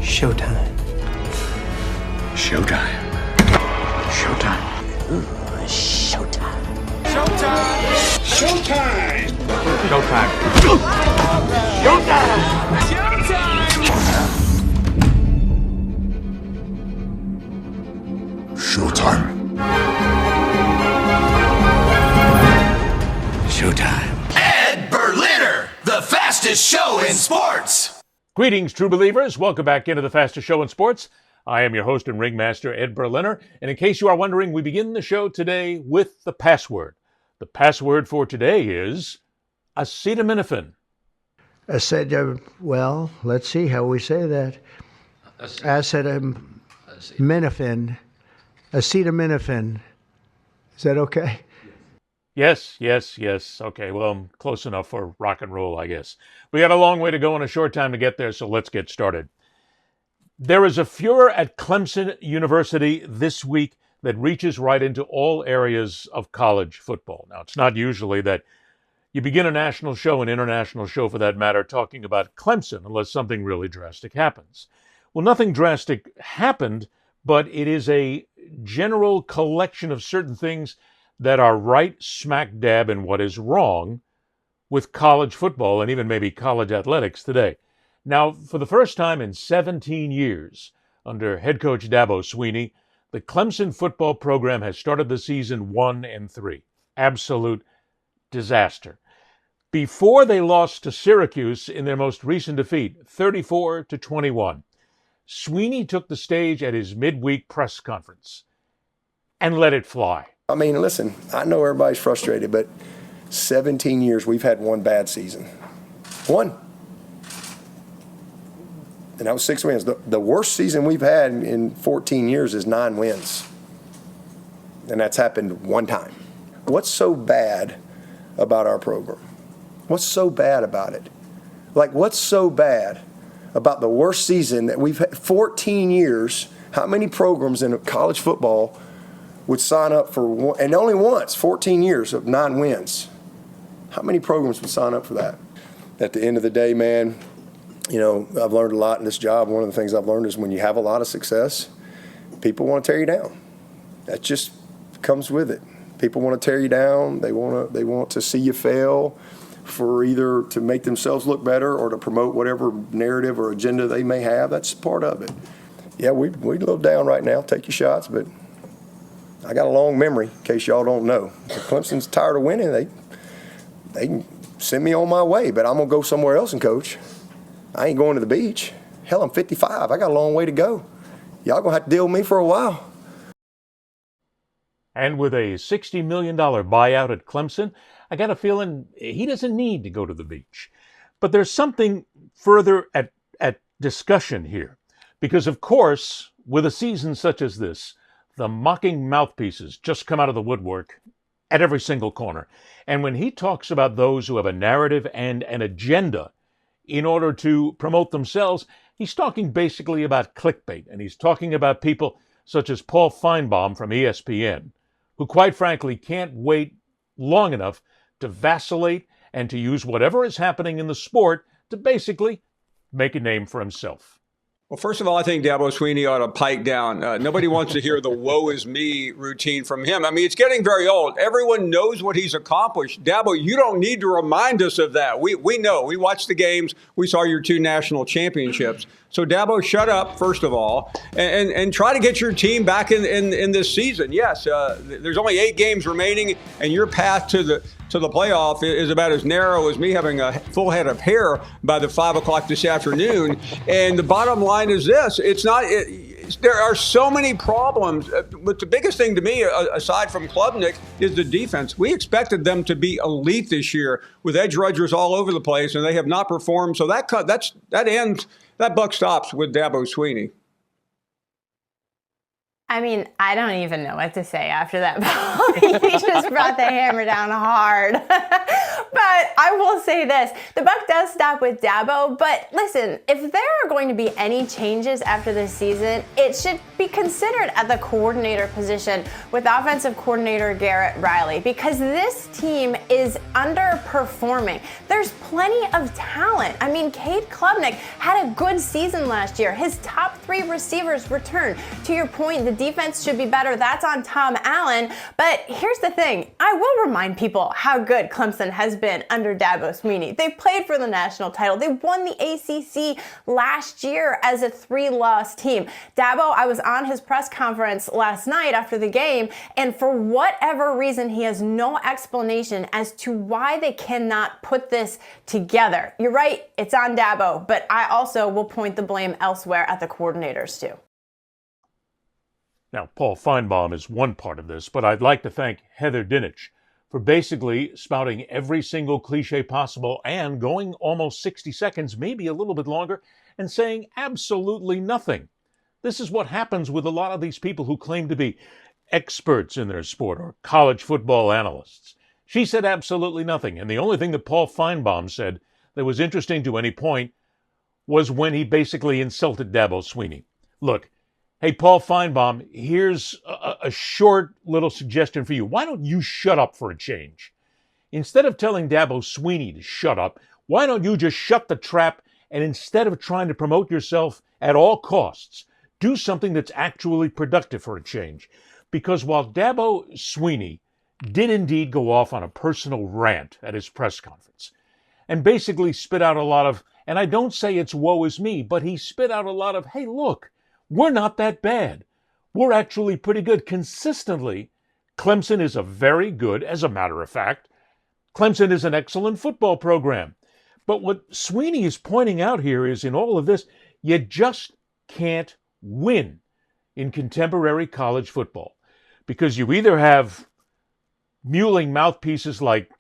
Showtime. Showtime. Showtime. Ooh, showtime. Showtime. Showtime. Showtime. Showtime. Showtime. Showtime. Ed Berliner, the fastest show in sports. Greetings, true believers. Welcome back into the fastest show in sports. I am your host and ringmaster, Ed Berliner. And in case you are wondering, we begin the show today with the password. The password for today is acetaminophen. Well, let's see how we say that. Acetaminophen. Acetaminophen. Is that okay? Yes. Okay, well, I'm close enough for rock and roll, I guess. We got a long way to go and a short time to get there, so let's get started. There is a furor at Clemson University this week that reaches right into all areas of college football. Now, it's not usually that you begin a national show, an international show for that matter, talking about Clemson unless something really drastic happens. Well, nothing drastic happened, but it is a general collection of certain things that are right smack dab in what is wrong with college football and even maybe college athletics today. Now, for the first time in 17 years, under head coach Dabo Swinney, the Clemson football program has started the season 1-3. Absolute disaster. Before they lost to Syracuse in their most recent defeat, 34-21, Swinney took the stage at his midweek press conference and let it fly. I mean, listen, I know everybody's frustrated, but 17 years we've had one bad season. One. And that was 6 wins. The worst season we've had in 14 years is 9 wins. And that's happened one time. What's so bad about our program? What's so bad about it? Like, what's so bad about the worst season that we've had 14 years? How many programs in college football would sign up for one, and only once, 14 years of 9 wins? How many programs would sign up for that? At the end of the day, man, you know, I've learned a lot in this job. One of the things I've learned is when you have a lot of success, people want to tear you down. That just comes with it. People want to tear you down. They want to see you fail for either to make themselves look better or to promote whatever narrative or agenda they may have. That's part of it. Yeah, we're a little down right now. Take your shots, but I got a long memory, in case y'all don't know. If Clemson's tired of winning, they can send me on my way, but I'm going to go somewhere else and coach. I ain't going to the beach. Hell, I'm 55. I got a long way to go. Y'all going to have to deal with me for a while. And with a $60 million buyout at Clemson, I got a feeling he doesn't need to go to the beach. But there's something further at discussion here. Because, of course, with a season such as this, the mocking mouthpieces just come out of the woodwork at every single corner. And when he talks about those who have a narrative and an agenda in order to promote themselves, he's talking basically about clickbait. And he's talking about people such as Paul Feinbaum from ESPN, who quite frankly can't wait long enough to vacillate and to use whatever is happening in the sport to basically make a name for himself. Well, first of all, I think Dabo Swinney ought to pipe down. Nobody wants to hear the woe is me routine from him. I mean, it's getting very old. Everyone knows what he's accomplished. Dabo, you don't need to remind us of that. We know. We watched the games. We saw your 2 national championships. So, Dabo, shut up, first of all, and try to get your team back in this season. Yes, there's only 8 games remaining, and your path to the playoff is about as narrow as me having a full head of hair by the 5 o'clock this afternoon. And the bottom line is this: there are so many problems. But the biggest thing to me, aside from Klubnik, is the defense. We expected them to be elite this year with edge rushers all over the place, and they have not performed. So that buck stops with Dabo Swinney. I mean, I don't even know what to say after that. He just brought the hammer down hard. But I will say this, the buck does stop with Dabo, but listen, if there are going to be any changes after this season, it should be considered at the coordinator position with offensive coordinator Garrett Riley, because this team is underperforming. There's plenty of talent. I mean, Cade Klubnik had a good season last year. His top 3 receivers returned. To your point, the defense should be better. That's on Tom Allen. But here's the thing. I will remind people how good Clemson has been under Dabo Swinney. They played for the national title. They won the ACC last year as a 3-loss team. Dabo, I was on his press conference last night after the game, and for whatever reason, he has no explanation as to why they cannot put this together. You're right, it's on Dabo, but I also will point the blame elsewhere at the coordinators too. Now, Paul Feinbaum is one part of this, but I'd like to thank Heather Dinich for basically spouting every single cliche possible and going almost 60 seconds, maybe a little bit longer, and saying absolutely nothing. This is what happens with a lot of these people who claim to be experts in their sport or college football analysts. She said absolutely nothing, and the only thing that Paul Feinbaum said that was interesting to any point was when he basically insulted Dabo Swinney. Look, hey, Paul Feinbaum, here's a short little suggestion for you. Why don't you shut up for a change? Instead of telling Dabo Swinney to shut up, why don't you just shut the trap, and instead of trying to promote yourself at all costs, do something that's actually productive for a change? Because while Dabo Swinney did indeed go off on a personal rant at his press conference and basically spit out a lot of, and I don't say it's woe is me, but he spit out a lot of, hey, look, we're not that bad. We're actually pretty good. Consistently, Clemson is a very good, as a matter of fact, Clemson is an excellent football program. But what Swinney is pointing out here is in all of this, you just can't win in contemporary college football. Because you either have mewling mouthpieces like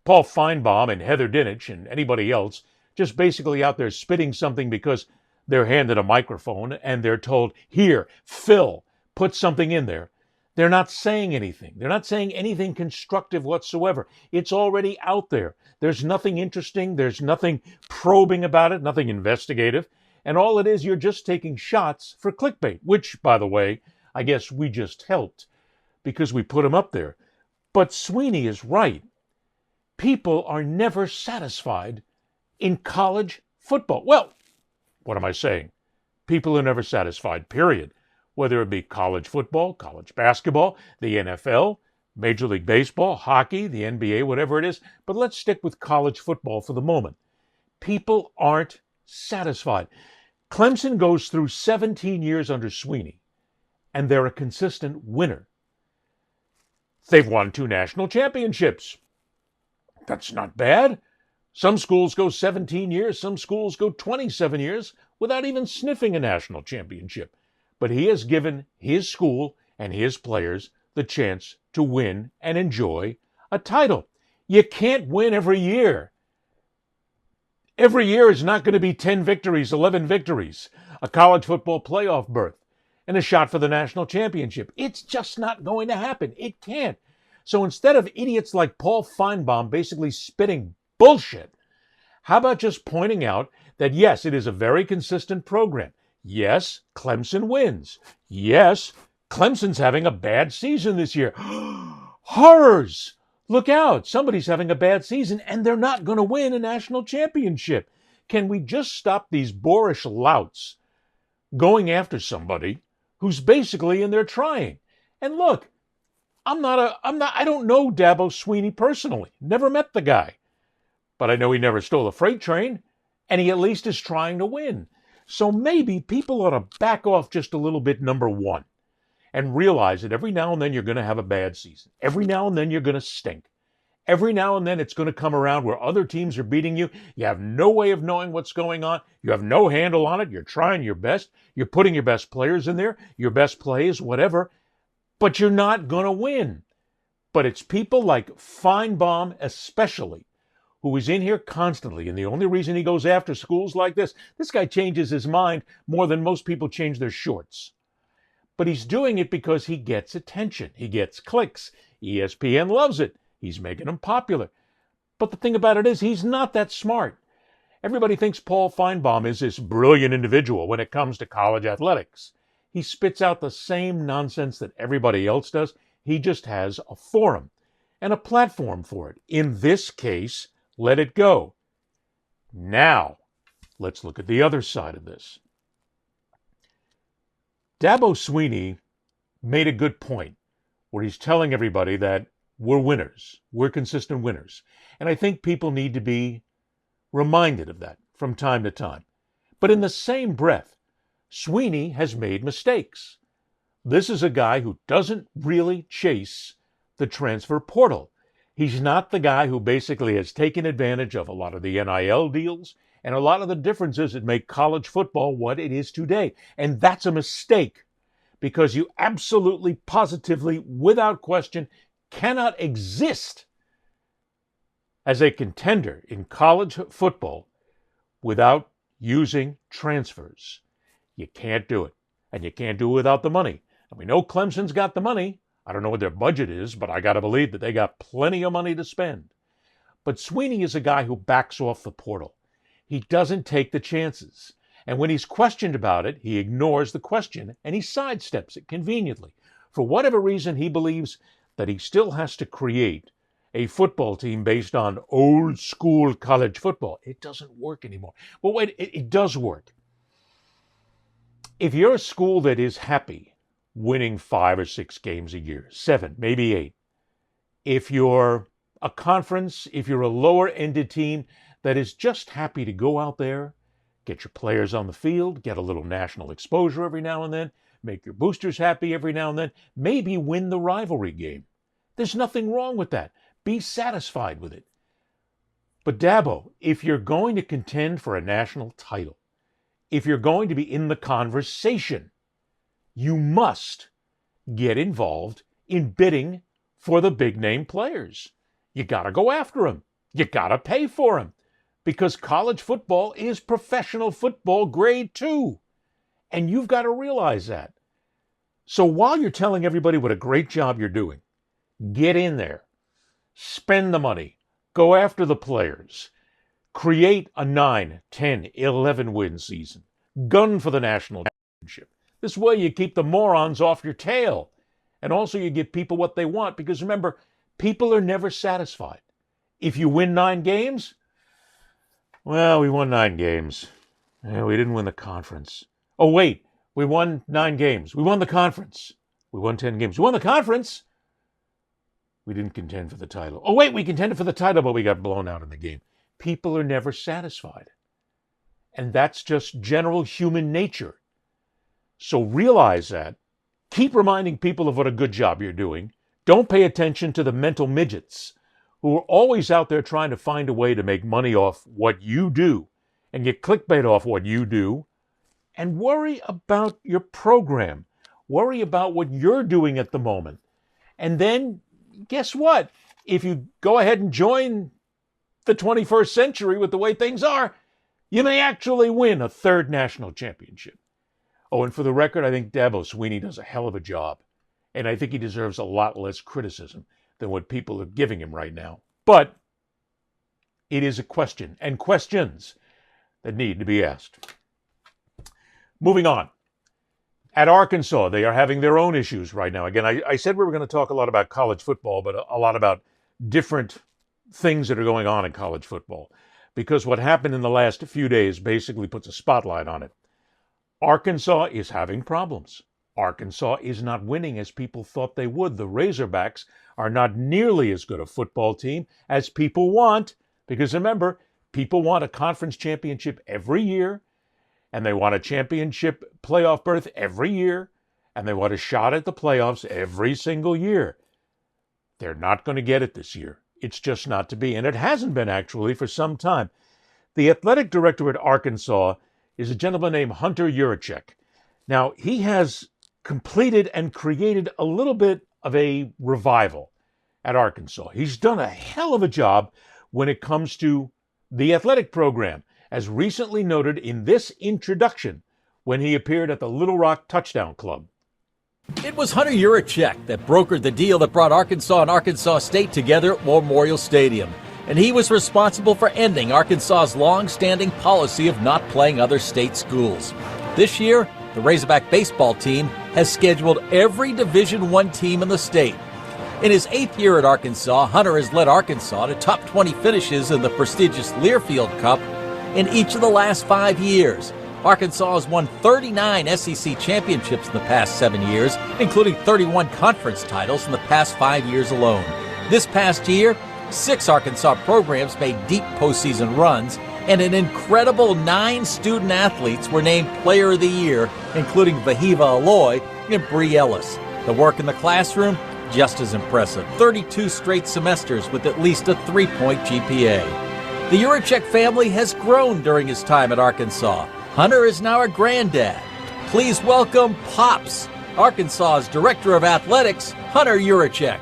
Paul Feinbaum and Heather Dinich and anybody else just basically out there spitting something because they're handed a microphone and they're told, here, Phil, put something in there. They're not saying anything. They're not saying anything constructive whatsoever. It's already out there. There's nothing interesting. There's nothing probing about it, nothing investigative. And all it is, you're just taking shots for clickbait, which, by the way, I guess we just helped because we put them up there. But Swinney is right. People are never satisfied in college football. Well, what am I saying? People are never satisfied, period. Whether it be college football, college basketball, the NFL, Major League Baseball, hockey, the NBA, whatever it is. But let's stick with college football for the moment. People aren't satisfied. Clemson goes through 17 years under Swinney, and they're a consistent winner. They've won 2 national championships. That's not bad. Some schools go 17 years, some schools go 27 years without even sniffing a national championship. But he has given his school and his players the chance to win and enjoy a title. You can't win every year. Every year is not going to be 10 victories, 11 victories, a college football playoff berth, and a shot for the national championship. It's just not going to happen. It can't. So instead of idiots like Paul Feinbaum basically spitting bullshit, how about just pointing out that, yes, it is a very consistent program. Yes, Clemson wins. Yes, Clemson's having a bad season this year. Horrors! Look out, somebody's having a bad season and they're not going to win a national championship. Can we just stop these boorish louts going after somebody who's basically in there trying? And look, I don't know Dabo Swinney personally. Never met the guy. But I know he never stole a freight train, and he at least is trying to win. So maybe people ought to back off just a little bit, number one, and realize that every now and then you're going to have a bad season. Every now and then you're going to stink. Every now and then it's going to come around where other teams are beating you. You have no way of knowing what's going on. You have no handle on it. You're trying your best. You're putting your best players in there, your best plays, whatever. But you're not going to win. But it's people like Feinbaum especially, who is in here constantly, and the only reason he goes after schools like this guy changes his mind more than most people change their shorts. But he's doing it because he gets attention. He gets clicks. ESPN loves it. He's making him popular. But the thing about it is, he's not that smart. Everybody thinks Paul Feinbaum is this brilliant individual when it comes to college athletics. He spits out the same nonsense that everybody else does. He just has a forum and a platform for it. In this case, let it go. Now, let's look at the other side of this. Dabo Swinney made a good point where he's telling everybody that we're winners. We're consistent winners. And I think people need to be reminded of that from time to time. But in the same breath, Swinney has made mistakes. This is a guy who doesn't really chase the transfer portal. He's not the guy who basically has taken advantage of a lot of the NIL deals and a lot of the differences that make college football what it is today. And that's a mistake, because you absolutely, positively, without question, cannot exist as a contender in college football without using transfers. You can't do it. And you can't do it without the money. And we know Clemson's got the money. I don't know what their budget is, but I got to believe that they got plenty of money to spend. But Swinney is a guy who backs off the portal. He doesn't take the chances. And when he's questioned about it, he ignores the question and he sidesteps it conveniently. For whatever reason, he believes that he still has to create a football team based on old school college football. It doesn't work anymore. Well, wait, it does work. If you're a school that is happy winning 5 or 6 games a year, 7, maybe 8, if you're a conference, if you're a lower-ended team that is just happy to go out there, get your players on the field, get a little national exposure every now and then, make your boosters happy every now and then, maybe win the rivalry game. There's nothing wrong with that. Be satisfied with it. But Dabo, if you're going to contend for a national title, if you're going to be in the conversation, you must get involved in bidding for the big-name players. You got to go after them. You got to pay for them. Because college football is professional football grade 2. And you've got to realize that. So while you're telling everybody what a great job you're doing, get in there. Spend the money. Go after the players. Create a 9, 10, 11 win season. Gun for the national championship. This way you keep the morons off your tail. And also you give people what they want. Because remember, people are never satisfied. If you win 9 games, well, we won 9 games. Yeah, we didn't win the conference. Oh, wait, we won 9 games. We won the conference. We won 10 games. We won the conference. We didn't contend for the title. Oh, wait, we contended for the title, but we got blown out in the game. People are never satisfied. And that's just general human nature. So realize that. Keep reminding people of what a good job you're doing. Don't pay attention to the mental midgets who are always out there trying to find a way to make money off what you do and get clickbait off what you do. And worry about your program. Worry about what you're doing at the moment. And then, guess what? If you go ahead and join the 21st century with the way things are, you may actually win a 3rd national championship. Oh, and for the record, I think Dabo Swinney does a hell of a job. And I think he deserves a lot less criticism than what people are giving him right now. But it is a question, and questions that need to be asked. Moving on. At Arkansas, they are having their own issues right now. Again, I said we were going to talk a lot about college football, but a lot about different things that are going on in college football. Because what happened in the last few days basically puts a spotlight on it. Arkansas is having problems. Arkansas is not winning as people thought they would. The Razorbacks are not nearly as good a football team as people want. Because remember, people want a conference championship every year. And they want a championship playoff berth every year. And they want a shot at the playoffs every single year. They're not going to get it this year. It's just not to be. And it hasn't been actually for some time. The athletic director at Arkansas is a gentleman named Hunter Yurachek. Now, he has completed and created a little bit of a revival at Arkansas. He's done a hell of a job when it comes to the athletic program, as recently noted in this introduction when he appeared at the Little Rock Touchdown Club. It was Hunter Yurachek that brokered the deal that brought Arkansas and Arkansas State together at Memorial Stadium. And he was responsible for ending Arkansas's long-standing policy of not playing other state schools. This year, the Razorback baseball team has scheduled every Division I team in the state. In his 8th year at Arkansas, Hunter has led Arkansas to top 20 finishes in the prestigious Learfield Cup in each of the last 5 years. Arkansas has won 39 SEC championships in the past 7 years, including 31 conference titles in the past 5 years alone. This past year, 6 Arkansas programs made deep postseason runs, and an incredible 9 student athletes were named Player of the Year, including Vahiva Aloy and Bree Ellis. The work in the classroom, just as impressive. 32 straight semesters with at least a 3-point GPA. The Yurachek family has grown during his time at Arkansas. Hunter is now a granddad. Please welcome Pops, Arkansas's Director of Athletics, Hunter Yurachek.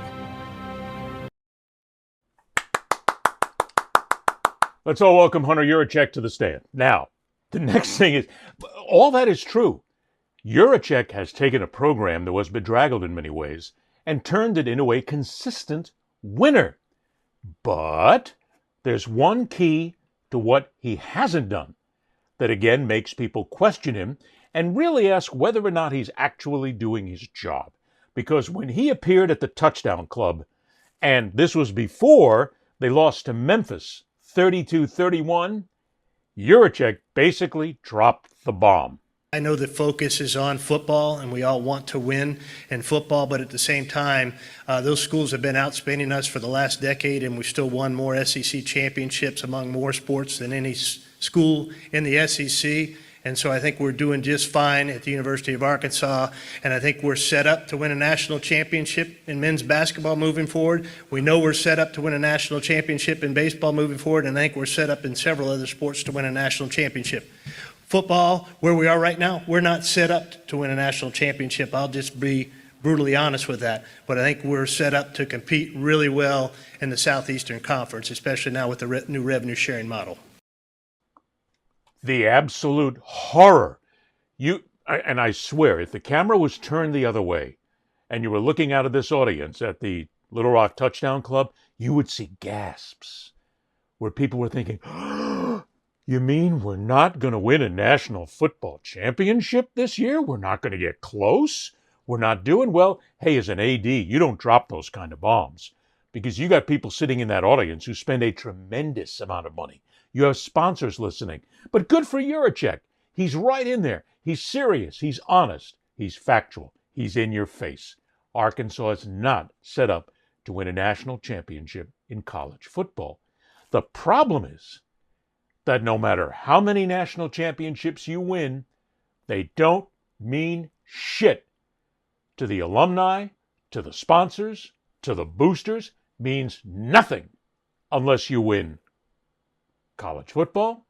Let's all welcome Hunter Yurachek to the stand. Now, the next thing is, all that is true. Yurachek has taken a program that was bedraggled in many ways and turned it into a consistent winner. But there's one key to what he hasn't done that again makes people question him and really ask whether or not he's actually doing his job. Because when he appeared at the Touchdown Club, and this was before they lost to Memphis 32-31, Yurachek basically dropped the bomb. I know the focus is on football, and we all want to win in football, but at the same time, those schools have been outspending us for the last decade, and we've still won more SEC championships among more sports than any school in the SEC. And so I think we're doing just fine at the University of Arkansas, and I think we're set up to win a national championship in men's basketball moving forward. We know we're set up to win a national championship in baseball moving forward, and I think we're set up in several other sports to win a national championship. Football, where we are right now, we're not set up to win a national championship. I'll just be brutally honest with that. But I think we're set up to compete really well in the Southeastern Conference, especially now with the new revenue sharing model. The absolute horror. And I swear, if the camera was turned the other way and you were looking out of this audience at the Little Rock Touchdown Club, you would see gasps where people were thinking, you mean we're not going to win a national football championship this year? We're not going to get close? We're not doing well? Hey, as an AD, you don't drop those kind of bombs because you got people sitting in that audience who spend a tremendous amount of money. You have sponsors listening. But good for Yurachek. He's right in there. He's serious. He's honest. He's factual. He's in your face. Arkansas is not set up to win a national championship in college football. The problem is that no matter how many national championships you win, they don't mean shit to the alumni, to the sponsors, to the boosters. Means nothing unless you win college football,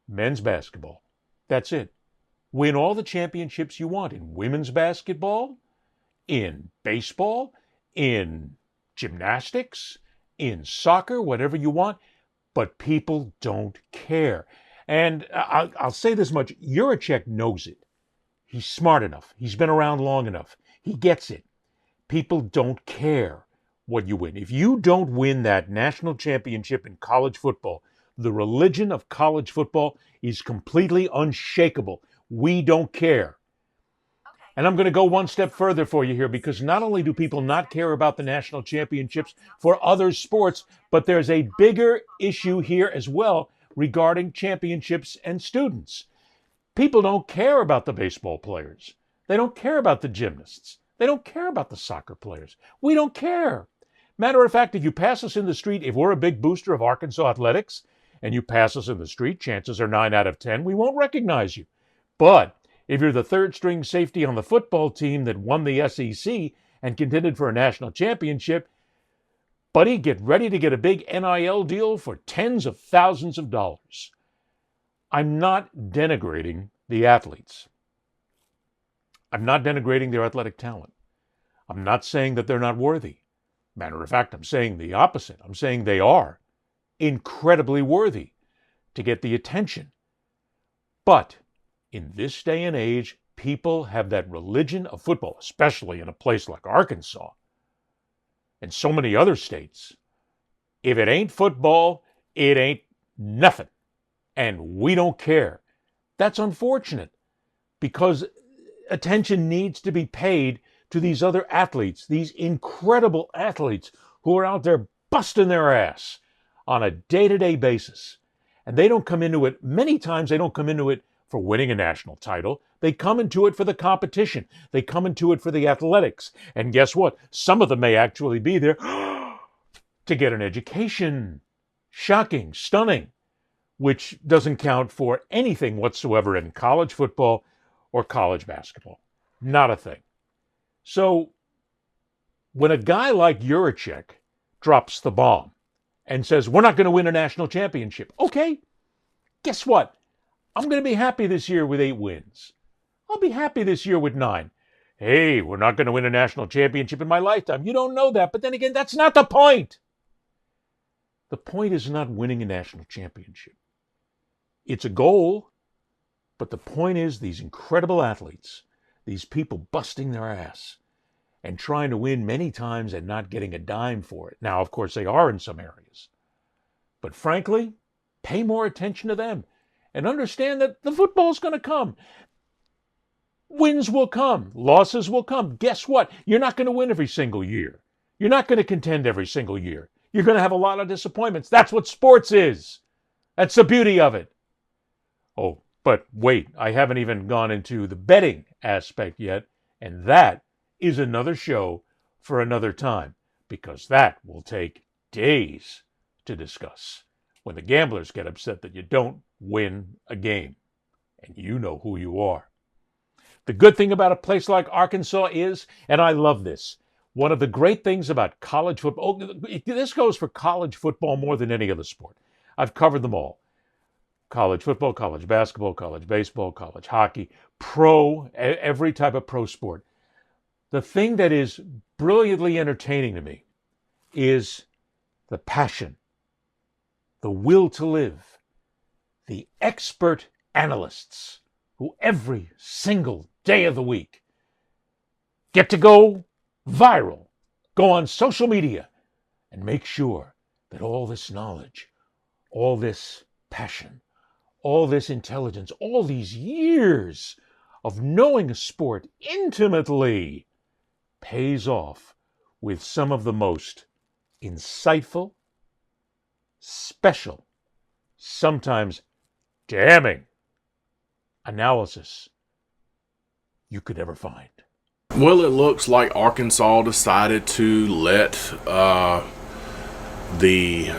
men's basketball. That's it. Win all the championships you want in women's basketball, in baseball, in gymnastics, in soccer, whatever you want. But people don't care. And I'll say this much. Yurachek knows it. He's smart enough. He's been around long enough. He gets it. People don't care what you win. If you don't win that national championship in college football, the religion of college football is completely unshakable. We don't care. And I'm going to go one step further for you here, because not only do people not care about the national championships for other sports, but there's a bigger issue here as well regarding championships and students. People don't care about the baseball players. They don't care about the gymnasts. They don't care about the soccer players. We don't care. Matter of fact, if you pass us in the street, if we're a big booster of Arkansas athletics, and you pass us in the street, chances are 9 out of 10, we won't recognize you. But if you're the third string safety on the football team that won the SEC and contended for a national championship, buddy, get ready to get a big NIL deal for tens of thousands of dollars. I'm not denigrating the athletes. I'm not denigrating their athletic talent. I'm not saying that they're not worthy. Matter of fact, I'm saying the opposite. I'm saying they are incredibly worthy to get the attention. But in this day and age, people have that religion of football, especially in a place like Arkansas and so many other states. If it ain't football, it ain't nothing. And we don't care. That's unfortunate because attention needs to be paid to these other athletes, these incredible athletes who are out there busting their ass on a day-to-day basis. And they don't come into it, many times they don't come into it for winning a national title. They come into it for the competition. They come into it for the athletics. And guess what? Some of them may actually be there to get an education. Shocking, stunning, which doesn't count for anything whatsoever in college football or college basketball. Not a thing. So when a guy like Juracek drops the bomb and says, we're not going to win a national championship, okay, guess what? I'm going to be happy this year with 8 wins. I'll be happy this year with 9. Hey, we're not going to win a national championship in my lifetime. You don't know that. But then again, that's not the point. The point is not winning a national championship. It's a goal, but the point is these incredible athletes, these people busting their ass and trying to win many times and not getting a dime for it. Now, of course, they are in some areas. But frankly, pay more attention to them and understand that the football's going to come. Wins will come. Losses will come. Guess what? You're not going to win every single year. You're not going to contend every single year. You're going to have a lot of disappointments. That's what sports is. That's the beauty of it. Oh, but wait, I haven't even gone into the betting aspect yet, and that is another show for another time, because that will take days to discuss when the gamblers get upset that you don't win a game, and you know who you are. The good thing about a place like Arkansas is, and I love this, one of the great things about college football, this goes for college football more than any other sport. I've covered them all. College football, college basketball, college baseball, college hockey, every type of pro sport. The thing that is brilliantly entertaining to me is the passion, the will to live, the expert analysts who every single day of the week get to go viral, go on social media, and make sure that all this knowledge, all this passion, all this intelligence, all these years of knowing a sport intimately pays off with some of the most insightful, special, sometimes damning analysis you could ever find. Well, it looks like Arkansas decided to let the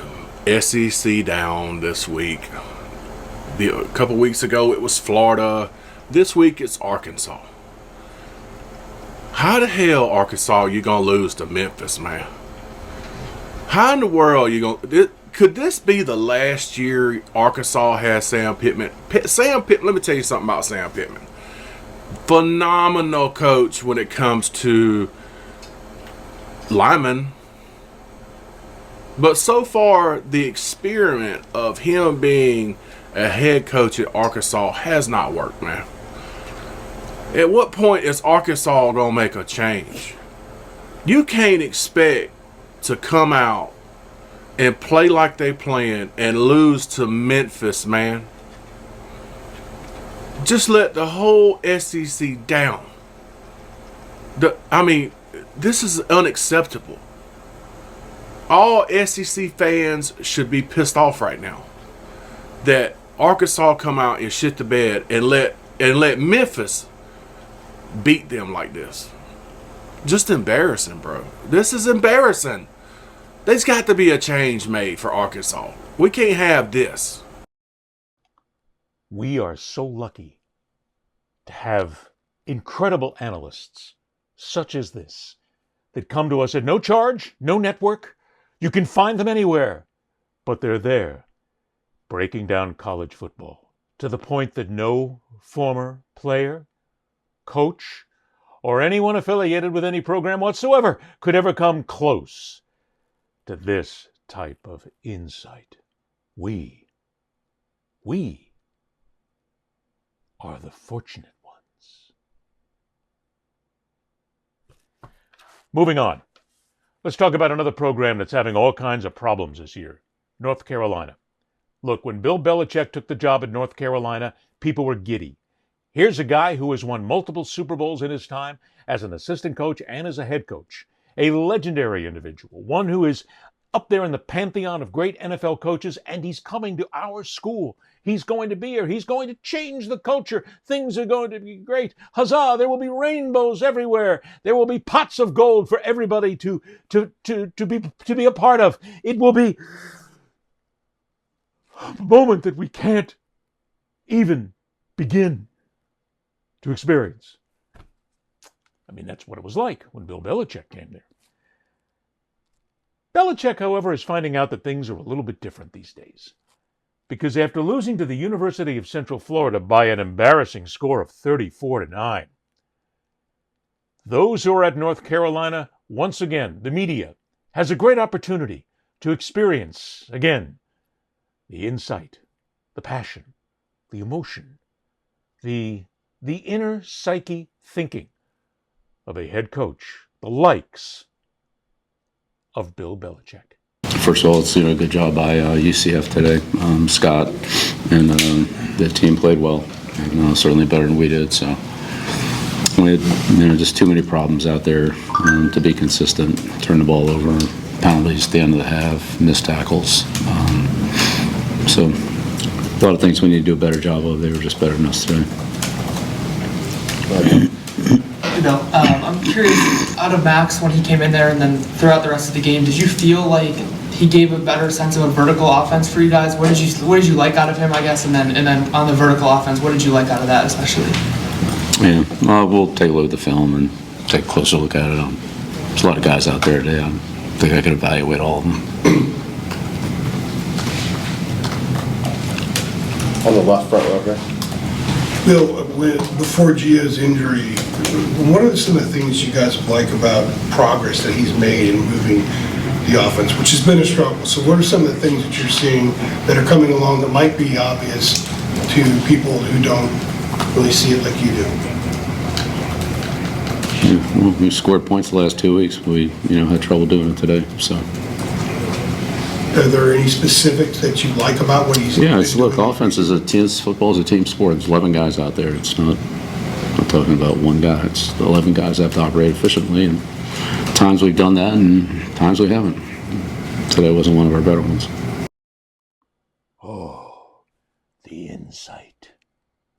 SEC down this week. A couple weeks ago, it was Florida. This week, it's Arkansas. How the hell, Arkansas, you gonna lose to Memphis, man? How in the world you gonna... Could this be the last year Arkansas has Sam Pittman? Let me tell you something about Sam Pittman. Phenomenal coach when it comes to linemen. But so far, the experiment of him being a head coach at Arkansas has not worked, man. At what point is Arkansas going to make a change? You can't expect to come out and play like they playing and lose to Memphis, man. Just let the whole SEC down. This is unacceptable. All SEC fans should be pissed off right now that Arkansas come out and shit the bed and let Memphis beat them like this. Just embarrassing, bro. This is embarrassing. There's got to be a change made for Arkansas. We can't have this. We are so lucky to have incredible analysts such as this that come to us at no charge, no network. You can find them anywhere, but they're there breaking down college football to the point that no former player, coach, or anyone affiliated with any program whatsoever could ever come close to this type of insight. We are the fortunate ones. Moving on. Let's talk about another program that's having all kinds of problems this year. North Carolina. Look, when Bill Belichick took the job at North Carolina, people were giddy. Here's a guy who has won multiple Super Bowls in his time as an assistant coach and as a head coach. A legendary individual, one who is up there in the pantheon of great NFL coaches, and he's coming to our school. He's going to be here. He's going to change the culture. Things are going to be great. Huzzah, there will be rainbows everywhere. There will be pots of gold for everybody to be a part of. It will be a moment that we can't even begin to experience. I mean, that's what it was like when Bill Belichick came there. Belichick, however, is finding out that things are a little bit different these days. Because after losing to the University of Central Florida by an embarrassing score of 34-9, those who are at North Carolina, once again, the media, has a great opportunity to experience, again, the insight, the passion, the emotion, the inner psyche thinking of a head coach, the likes of Bill Belichick. First of all, it's a good job by UCF today. Scott and the team played well, and, certainly better than we did. So we had just too many problems out there to be consistent. Turn the ball over, penalties at the end of the half, missed tackles. So a lot of things we need to do a better job of. They were just better than us today. I'm curious, out of Max when he came in there and then throughout the rest of the game, did you feel like he gave a better sense of a vertical offense for you guys? What did you like out of him, I guess, and then on the vertical offense, what did you like out of that especially? Yeah, we'll take a look at the film and take a closer look at it. There's a lot of guys out there today. I think I could evaluate all of them. On the left front row, okay. Bill, before Gio's injury, what are some of the things you guys like about progress that he's made in moving the offense, which has been a struggle? So what are some of the things that you're seeing that are coming along that might be obvious to people who don't really see it like you do? Well, we scored points the last 2 weeks. We had trouble doing it today. So. Are there any specifics that you like about what he's doing? Yeah, look, offense is football is a team sport. There's 11 guys out there. It's not talking about one guy. It's 11 guys that have to operate efficiently, and times we've done that and times we haven't. Today wasn't one of our better ones. Oh, the insight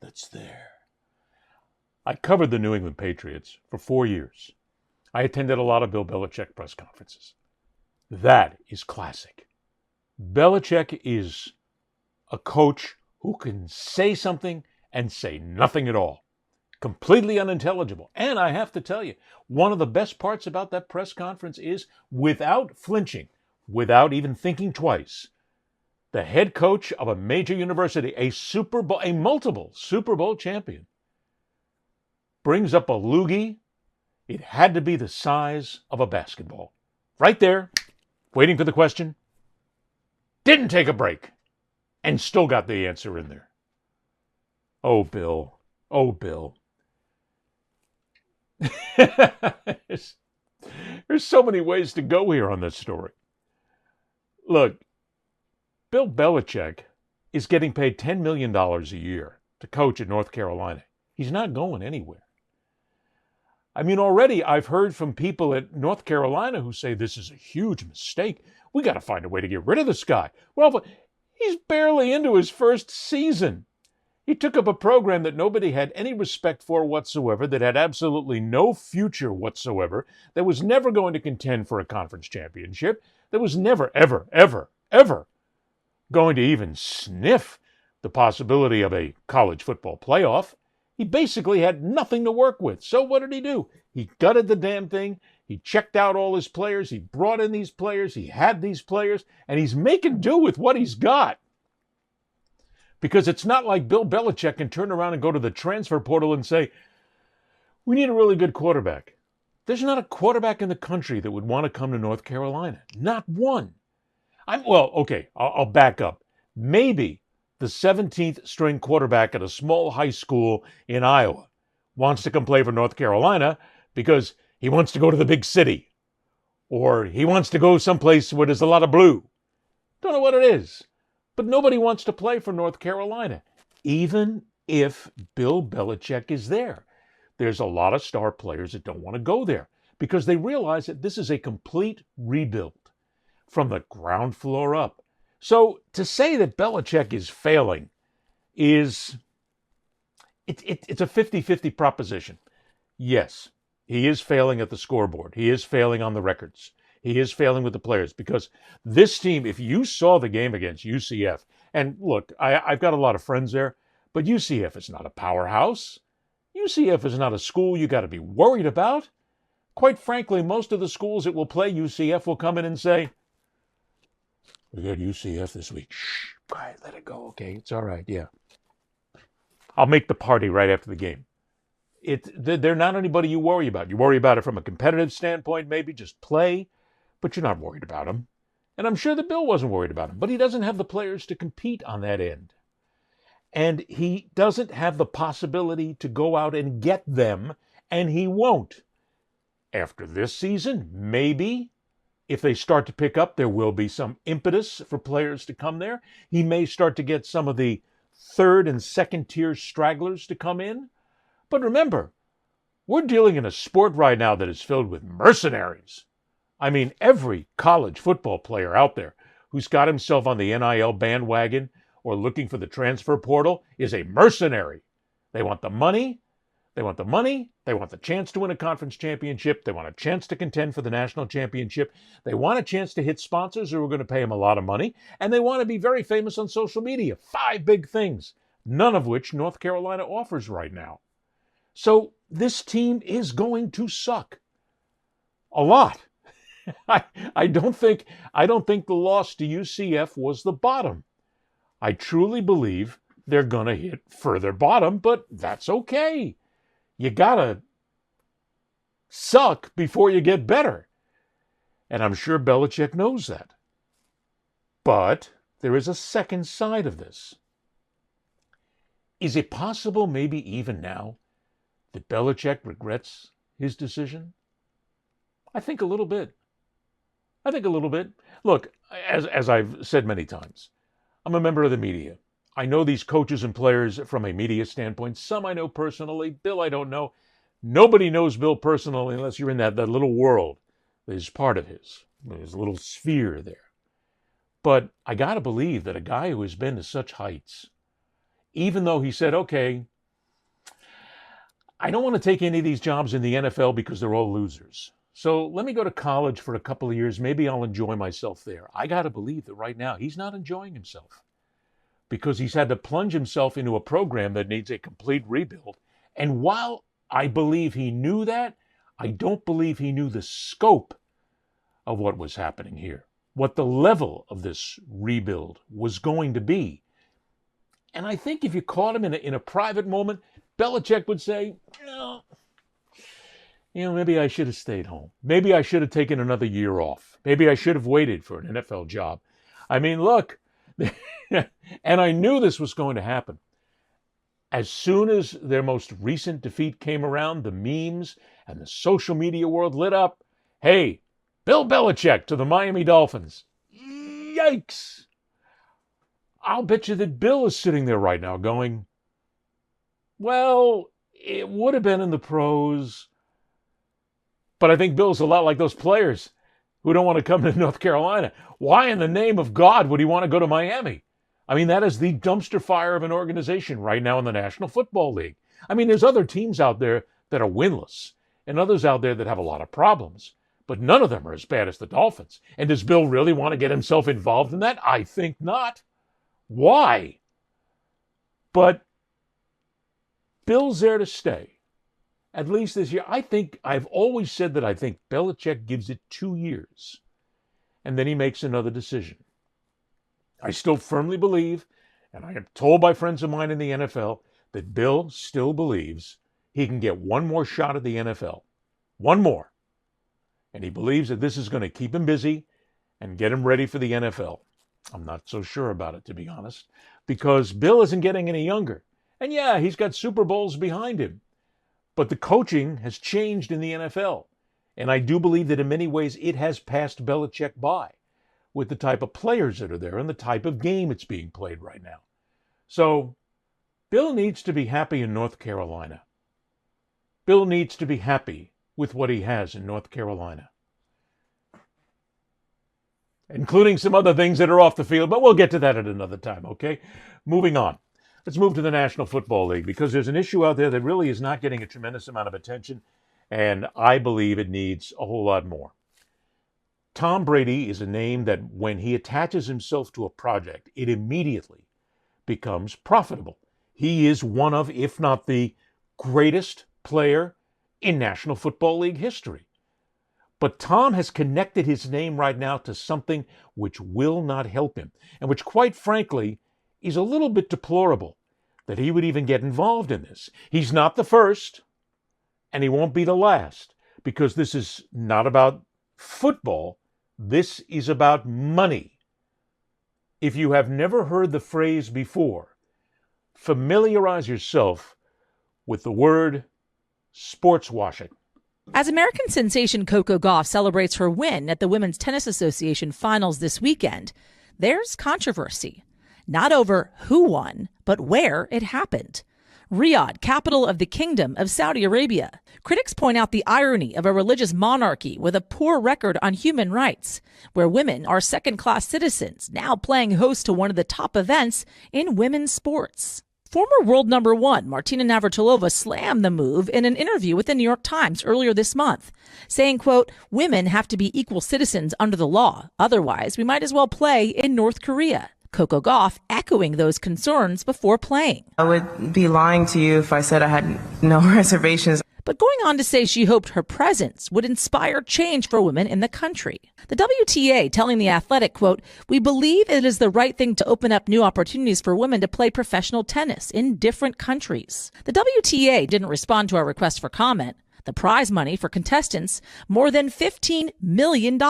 that's there. I covered the New England Patriots for 4 years. I attended a lot of Bill Belichick press conferences. That is classic. Belichick is a coach who can say something and say nothing at all. Completely unintelligible. And I have to tell you, one of the best parts about that press conference is, without flinching, without even thinking twice, the head coach of a major university, a multiple Super Bowl champion, brings up a loogie. It had to be the size of a basketball. Right there, waiting for the question. Didn't take a break, and still got the answer in there. Oh, Bill. Oh, Bill. There's so many ways to go here on this story. Look, Bill Belichick is getting paid $10 million a year to coach at North Carolina. He's not going anywhere. I mean, already I've heard from people at North Carolina who say this is a huge mistake. We got to find a way to get rid of this guy. Well, but he's barely into his first season. He took up a program that nobody had any respect for whatsoever, that had absolutely no future whatsoever, that was never going to contend for a conference championship, that was never, ever, ever, ever going to even sniff the possibility of a college football playoff. He basically had nothing to work with. So what did he do? He gutted the damn thing. He checked out all his players. He brought in these players. He had these players. And he's making do with what he's got. Because it's not like Bill Belichick can turn around and go to the transfer portal and say, we need a really good quarterback. There's not a quarterback in the country that would want to come to North Carolina. Not one. I'll back up. Maybe the 17th string quarterback at a small high school in Iowa wants to come play for North Carolina because he wants to go to the big city, or he wants to go someplace where there's a lot of blue. Don't know what it is, but nobody wants to play for North Carolina, even if Bill Belichick is there. There's a lot of star players that don't want to go there because they realize that this is a complete rebuild from the ground floor up. So to say that Belichick is failing is, it's a 50-50 proposition. Yes, he is failing at the scoreboard. He is failing on the records. He is failing with the players because this team, if you saw the game against UCF, and look, I've got a lot of friends there, but UCF is not a powerhouse. UCF is not a school you got to be worried about. Quite frankly, most of the schools that will play UCF will come in and say, we got UCF this week. Shh, quiet, let it go, okay? It's all right, yeah. I'll make the party right after the game. They're not anybody you worry about. You worry about it from a competitive standpoint, maybe just play, but you're not worried about them. And I'm sure that Bill wasn't worried about him, but he doesn't have the players to compete on that end. And he doesn't have the possibility to go out and get them, and he won't. After this season, maybe, if they start to pick up, there will be some impetus for players to come there. He may start to get some of the third and second tier stragglers to come in. But remember, we're dealing in a sport right now that is filled with mercenaries. I mean, every college football player out there who's got himself on the NIL bandwagon or looking for the transfer portal is a mercenary. They want the money. They want the money. They want the chance to win a conference championship. They want a chance to contend for the national championship. They want a chance to hit sponsors who are going to pay them a lot of money. And they want to be very famous on social media. 5 big things, none of which North Carolina offers right now. So this team is going to suck a lot. I don't think the loss to UCF was the bottom. I truly believe they're going to hit further bottom, but that's okay. You got to suck before you get better. And I'm sure Belichick knows that. But there is a second side of this. Is it possible, maybe even now, that Belichick regrets his decision? I think a little bit. Look, as I've said many times, I'm a member of the media. I know these coaches and players from a media standpoint. Some I know personally. Bill I don't know. Nobody knows Bill personally unless you're in that little world that is part of his little sphere there. But I got to believe that a guy who has been to such heights, even though he said, okay, I don't want to take any of these jobs in the NFL because they're all losers. So let me go to college for a couple of years. Maybe I'll enjoy myself there. I got to believe that right now he's not enjoying himself because he's had to plunge himself into a program that needs a complete rebuild. And while I believe he knew that, I don't believe he knew the scope of what was happening here, what the level of this rebuild was going to be. And I think if you caught him in a private moment, Belichick would say, maybe I should have stayed home. Maybe I should have taken another year off. Maybe I should have waited for an NFL job. I mean, look, and I knew this was going to happen. As soon as their most recent defeat came around, the memes and the social media world lit up. Hey, Bill Belichick to the Miami Dolphins. Yikes. I'll bet you that Bill is sitting there right now going, well, it would have been in the pros. But I think Bill's a lot like those players who don't want to come to North Carolina. Why in the name of God would he want to go to Miami? I mean, that is the dumpster fire of an organization right now in the National Football League. I mean, there's other teams out there that are winless and others out there that have a lot of problems, but none of them are as bad as the Dolphins. And does Bill really want to get himself involved in that? I think not. Why? But Bill's there to stay. At least this year. I've always said that I think Belichick gives it 2 years and then he makes another decision. I still firmly believe, and I am told by friends of mine in the NFL, that Bill still believes he can get one more shot at the NFL. One more. And he believes that this is going to keep him busy and get him ready for the NFL. I'm not so sure about it, to be honest, because Bill isn't getting any younger. And yeah, he's got Super Bowls behind him. But the coaching has changed in the NFL. And I do believe that in many ways it has passed Belichick by with the type of players that are there and the type of game it's being played right now. So Bill needs to be happy in North Carolina. Bill needs to be happy with what he has in North Carolina, including some other things that are off the field, but we'll get to that at another time, okay? Moving on. Let's move to the National Football League, because there's an issue out there that really is not getting a tremendous amount of attention, and I believe it needs a whole lot more. Tom Brady is a name that when he attaches himself to a project, it immediately becomes profitable. He is one of, if not the greatest player in National Football League history. But Tom has connected his name right now to something which will not help him, and which, quite frankly, is a little bit deplorable that he would even get involved in this. He's not the first, and he won't be the last, because this is not about football. This is about money. If you have never heard the phrase before, familiarize yourself with the word sports washing. As American sensation Coco Gauff celebrates her win at the Women's Tennis Association finals this weekend, there's controversy. Not over who won, but where it happened. Riyadh, capital of the Kingdom of Saudi Arabia. Critics point out the irony of a religious monarchy with a poor record on human rights, where women are second-class citizens, now playing host to one of the top events in women's sports. Former world number one Martina Navratilova slammed the move in an interview with the New York Times earlier this month, saying, quote, "Women have to be equal citizens under the law. Otherwise, we might as well play in North Korea." Coco Gauff echoing those concerns before playing. I would be lying to you if I said I had no reservations. But going on to say she hoped her presence would inspire change for women in the country. The WTA telling The Athletic, quote, "We believe it is the right thing to open up new opportunities for women to play professional tennis in different countries." The WTA didn't respond to our request for comment. The prize money for contestants, more than $15 million.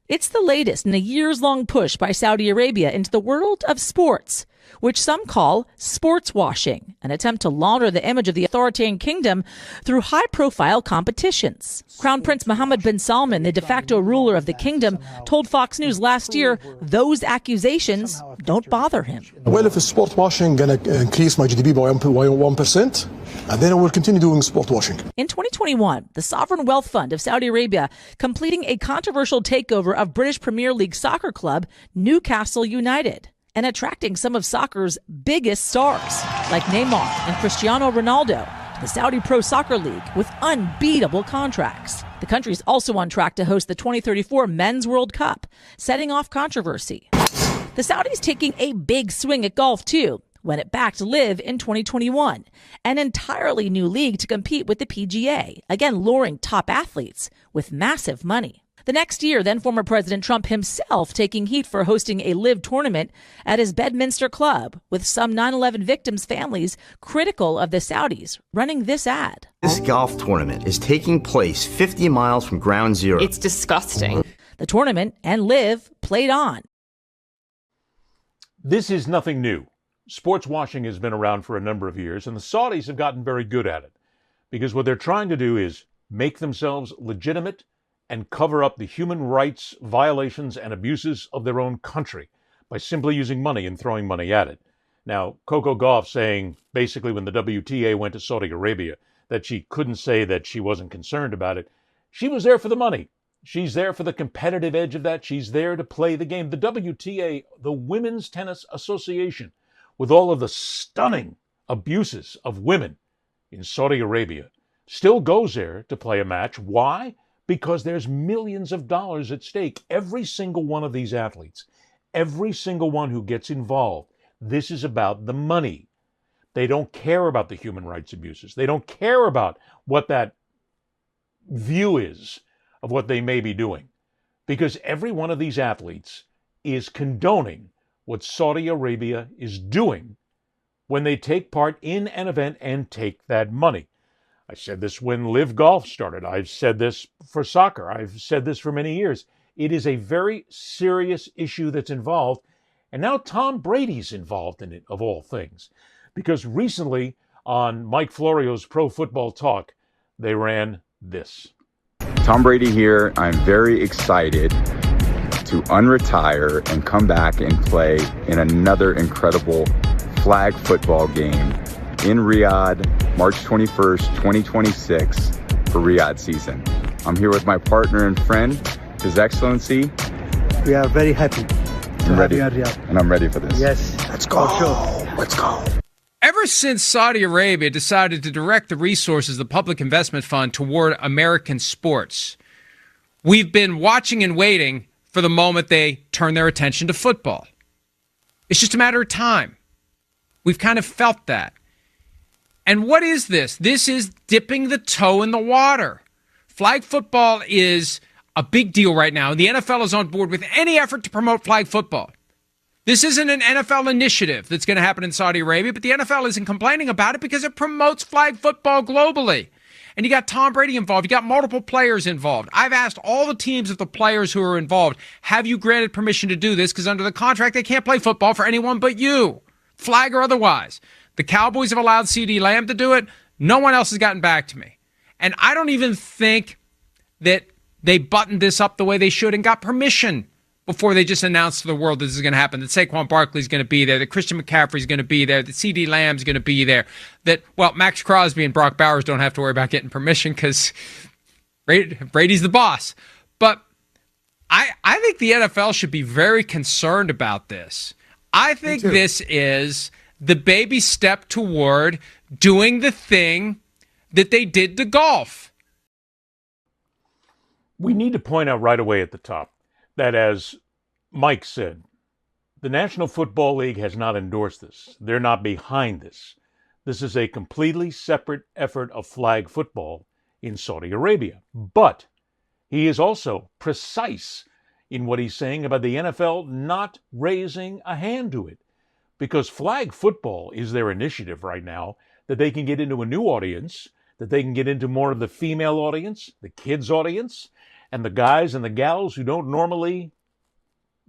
It's the latest in a years-long push by Saudi Arabia into the world of sports, which some call sports washing, an attempt to launder the image of the authoritarian kingdom through high-profile competitions. Crown Prince Mohammed bin Salman, the de facto ruler of the kingdom, told Fox News last year those accusations don't bother him. Well, if sport washing going to increase my GDP by 1%, and then I will continue doing sport washing. In 2021, the Sovereign Wealth Fund of Saudi Arabia completing a controversial takeover of British Premier League soccer club Newcastle United, and attracting some of soccer's biggest stars, like Neymar and Cristiano Ronaldo, to the Saudi Pro Soccer League with unbeatable contracts. The country's also on track to host the 2034 Men's World Cup, setting off controversy. The Saudis taking a big swing at golf, too, when it backed LIV in 2021, an entirely new league to compete with the PGA, again luring top athletes with massive money. The next year, then former President Trump himself taking heat for hosting a LIV tournament at his Bedminster club, with some 9/11 victims' families critical of the Saudis running this ad. This golf tournament is taking place 50 miles from ground zero. It's disgusting. The tournament and LIV played on. This is nothing new. Sports washing has been around for a number of years, and the Saudis have gotten very good at it, because what they're trying to do is make themselves legitimate and cover up the human rights violations and abuses of their own country by simply using money and throwing money at it. Now, Coco Gauff saying, basically when the WTA went to Saudi Arabia, that she couldn't say that she wasn't concerned about it. She was there for the money. She's there for the competitive edge of that. She's there to play the game. The WTA, the Women's Tennis Association, with all of the stunning abuses of women in Saudi Arabia, still goes there to play a match. Why? Because there's millions of dollars at stake. Every single one of these athletes, every single one who gets involved, this is about the money. They don't care about the human rights abuses. They don't care about what that view is of what they may be doing, because every one of these athletes is condoning what Saudi Arabia is doing when they take part in an event and take that money. I said this when LIV Golf started. I've said this for soccer. I've said this for many years. It is a very serious issue that's involved. And now Tom Brady's involved in it, of all things. Because recently on Mike Florio's Pro Football Talk, they ran this. Tom Brady here. I'm very excited to unretire and come back and play in another incredible flag football game in Riyadh, March 21st, 2026 for Riyadh season. I'm here with my partner and friend, His Excellency. We are very happy I'm ready, and I'm ready for this. Yes, let's go. Sure. Let's go. Ever since Saudi Arabia decided to direct the resources of the Public Investment Fund toward American sports, we've been watching and waiting for the moment they turn their attention to football. It's just a matter of time. We've kind of felt that. And what is this? This is dipping the toe in the water. Flag football is a big deal right now. The NFL is on board with any effort to promote flag football. This isn't an NFL initiative that's going to happen in Saudi Arabia, but the NFL isn't complaining about it because it promotes flag football globally. And you got Tom Brady involved. You got multiple players involved. I've asked all the teams of the players who are involved, have you granted permission to do this? Because under the contract, they can't play football for anyone but you, flag or otherwise. The Cowboys have allowed CeeDee Lamb to do it. No one else has gotten back to me. And I don't even think that they buttoned this up the way they should and got permission before they just announced to the world this is going to happen, that Saquon Barkley's going to be there, that Christian McCaffrey's going to be there, that CeeDee Lamb's going to be there, that, well, Max Crosby and Brock Bowers don't have to worry about getting permission because Brady's the boss. But I think the NFL should be very concerned about this. I think this is the baby step toward doing the thing that they did to golf. We need to point out right away at the top that, as Mike said, the National Football League has not endorsed this. They're not behind this. This is a completely separate effort of flag football in Saudi Arabia. But he is also precise in what he's saying about the NFL not raising a hand to it, because flag football is their initiative right now, that they can get into a new audience, that they can get into more of the female audience, the kids audience, and the guys and the gals who don't normally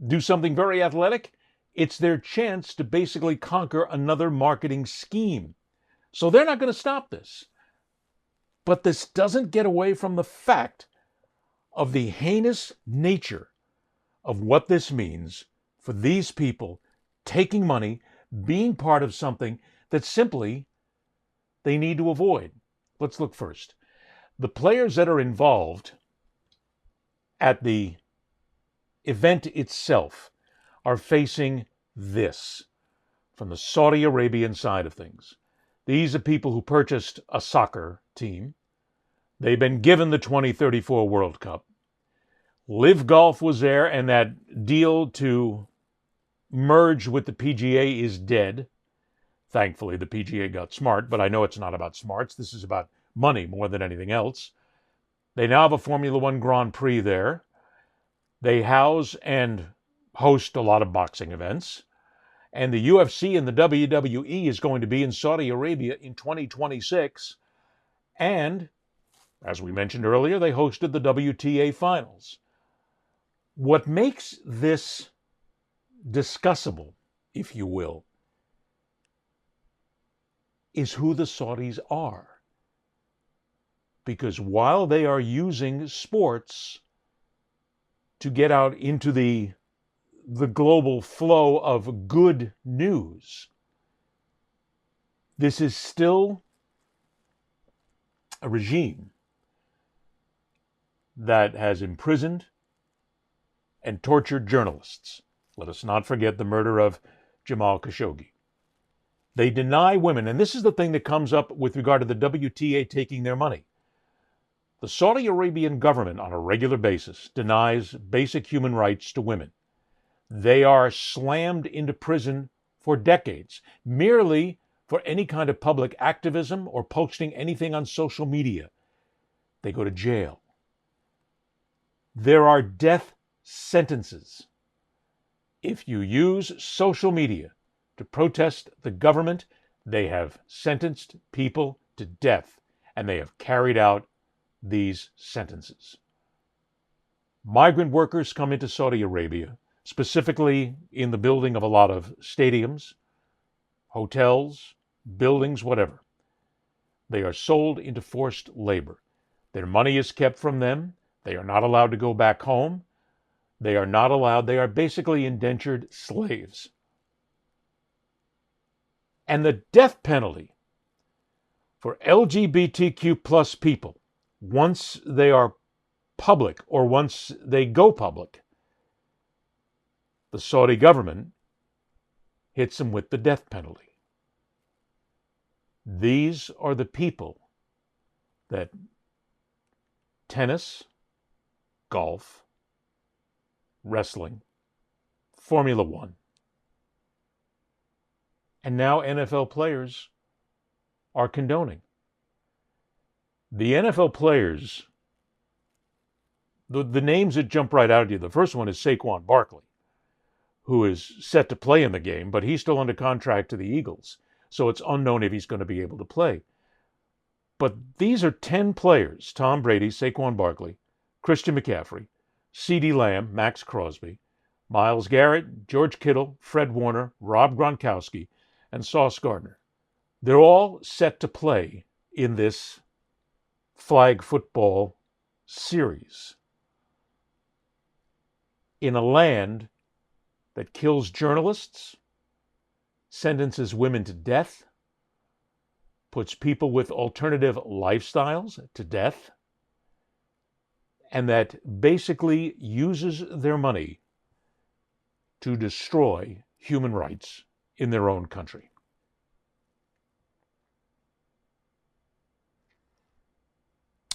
do something very athletic. It's their chance to basically conquer another marketing scheme. So they're not going to stop this. But this doesn't get away from the fact of the heinous nature of what this means for these people taking money, being part of something that simply they need to avoid. Let's look first. The players that are involved at the event itself are facing this from the Saudi Arabian side of things. These are people who purchased a soccer team. They've been given the 2034 World Cup. Live Golf was there, and that deal to merge with the PGA is dead. Thankfully, the PGA got smart, but I know it's not about smarts. This is about money more than anything else. They now have a Formula One Grand Prix there. They house and host a lot of boxing events. And the UFC and the WWE is going to be in Saudi Arabia in 2026. And, as we mentioned earlier, they hosted the WTA Finals. What makes this discussable, if you will, is who the Saudis are. Because while they are using sports to get out into the global flow of good news, this is still a regime that has imprisoned and tortured journalists. Let us not forget the murder of Jamal Khashoggi. They deny women, and this is the thing that comes up with regard to the WTA taking their money. The Saudi Arabian government, on a regular basis, denies basic human rights to women. They are slammed into prison for decades, merely for any kind of public activism or posting anything on social media. They go to jail. There are death sentences if you use social media to protest the government. They have sentenced people to death, and they have carried out these sentences. Migrant workers come into Saudi Arabia, specifically in the building of a lot of stadiums, hotels, buildings, whatever. They are sold into forced labor. Their money is kept from them. They are not allowed to go back home. They are not allowed. They are basically indentured slaves. And the death penalty for LGBTQ plus people, once they are public or once they go public, the Saudi government hits them with the death penalty. These are the people that tennis, golf, wrestling, Formula One, and now NFL players are condoning. The NFL players, the names that jump right out at you, the first one is Saquon Barkley, who is set to play in the game, but he's still under contract to the Eagles, so it's unknown if he's going to be able to play. But these are 10 players: Tom Brady, Saquon Barkley, Christian McCaffrey, CeeDee Lamb, Max Crosby, Myles Garrett, George Kittle, Fred Warner, Rob Gronkowski, and Sauce Gardner. They're all set to play in this flag football series in a land that kills journalists, sentences women to death, puts people with alternative lifestyles to death, and that basically uses their money to destroy human rights in their own country.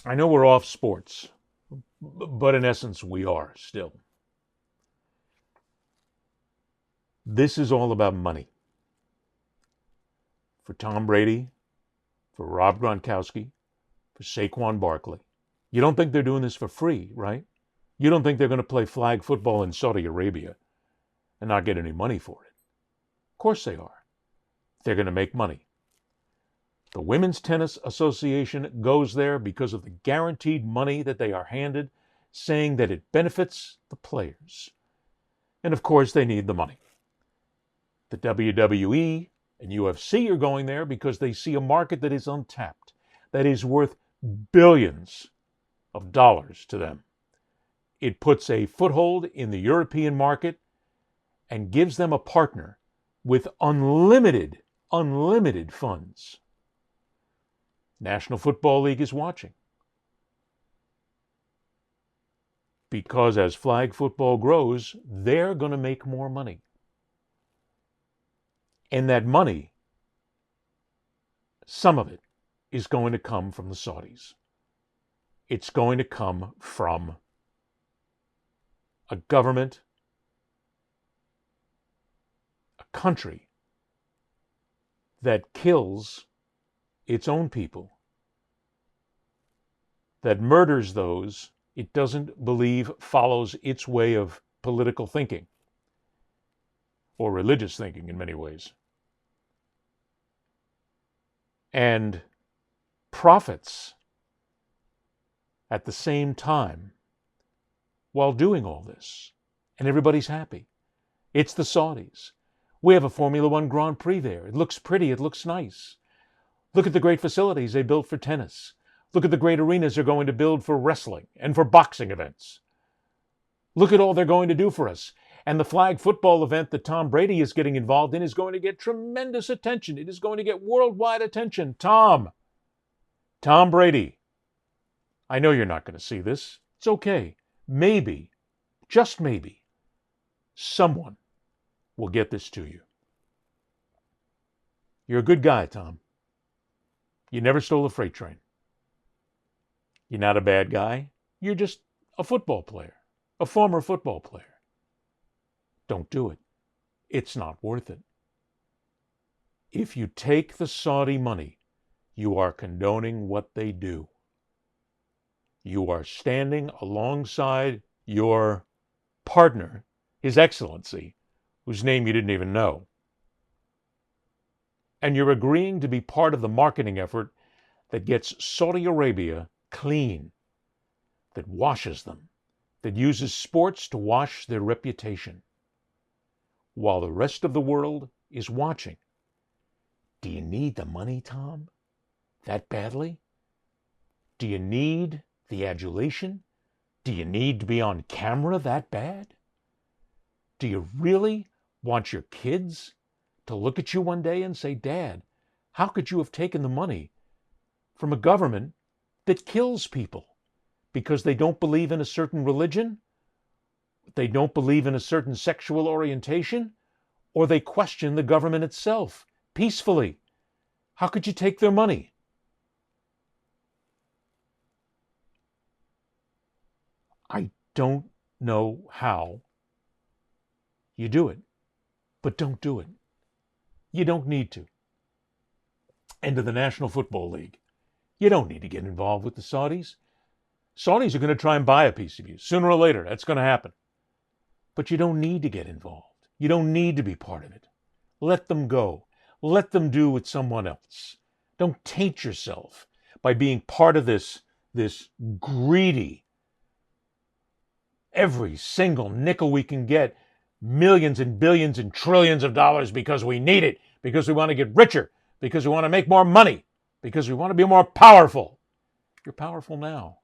I know we're off sports, but in essence we are still. This is all about money. For Tom Brady, for Rob Gronkowski, for Saquon Barkley. You don't think they're doing this for free, right? You don't think they're going to play flag football in Saudi Arabia and not get any money for it. Of course they are. They're going to make money. The Women's Tennis Association goes there because of the guaranteed money that they are handed, saying that it benefits the players. And of course they need the money. The WWE and UFC are going there because they see a market that is untapped, that is worth billions of dollars to them. It puts a foothold in the European market and gives them a partner with unlimited funds. National Football League is watching. Because as flag football grows, they're going to make more money. And that money, some of it, is going to come from the Saudis. It's going to come from a government, a country that kills its own people, that murders those it doesn't believe follows its way of political thinking, or religious thinking in many ways, and profits at the same time while doing all this. And everybody's happy. It's the Saudis. We have a Formula One Grand Prix there. It looks pretty. It looks nice. Look at the great facilities they built for tennis. Look at the great arenas they're going to build for wrestling and for boxing events. Look at all they're going to do for us. And the flag football event that Tom Brady is getting involved in is going to get tremendous attention. It is going to get worldwide attention. Tom Brady, I know you're not going to see this. It's okay. Maybe, just maybe, someone will get this to you. You're a good guy, Tom. You never stole a freight train. You're not a bad guy. You're just a football player, a former football player. Don't do it. It's not worth it. If you take the Saudi money, you are condoning what they do. You are standing alongside your partner, His Excellency, whose name you didn't even know. And you're agreeing to be part of the marketing effort that gets Saudi Arabia clean, that washes them, that uses sports to wash their reputation, while the rest of the world is watching. Do you need the money, Tom? That badly? Do you need the adulation? Do you need to be on camera that bad? Do you really want your kids to look at you one day and say, Dad, how could you have taken the money from a government that kills people because they don't believe in a certain religion, they don't believe in a certain sexual orientation, or they question the government itself peacefully? How could you take their money? I don't know how you do it, but don't do it. You don't need to. And to the National Football League, you don't need to get involved with the Saudis. Saudis are going to try and buy a piece of you. Sooner or later, that's going to happen. But you don't need to get involved. You don't need to be part of it. Let them go. Let them do with someone else. Don't taint yourself by being part of this greedy, every single nickel we can get, millions and billions and trillions of dollars because we need it, because we want to get richer, because we want to make more money, because we want to be more powerful. You're powerful now.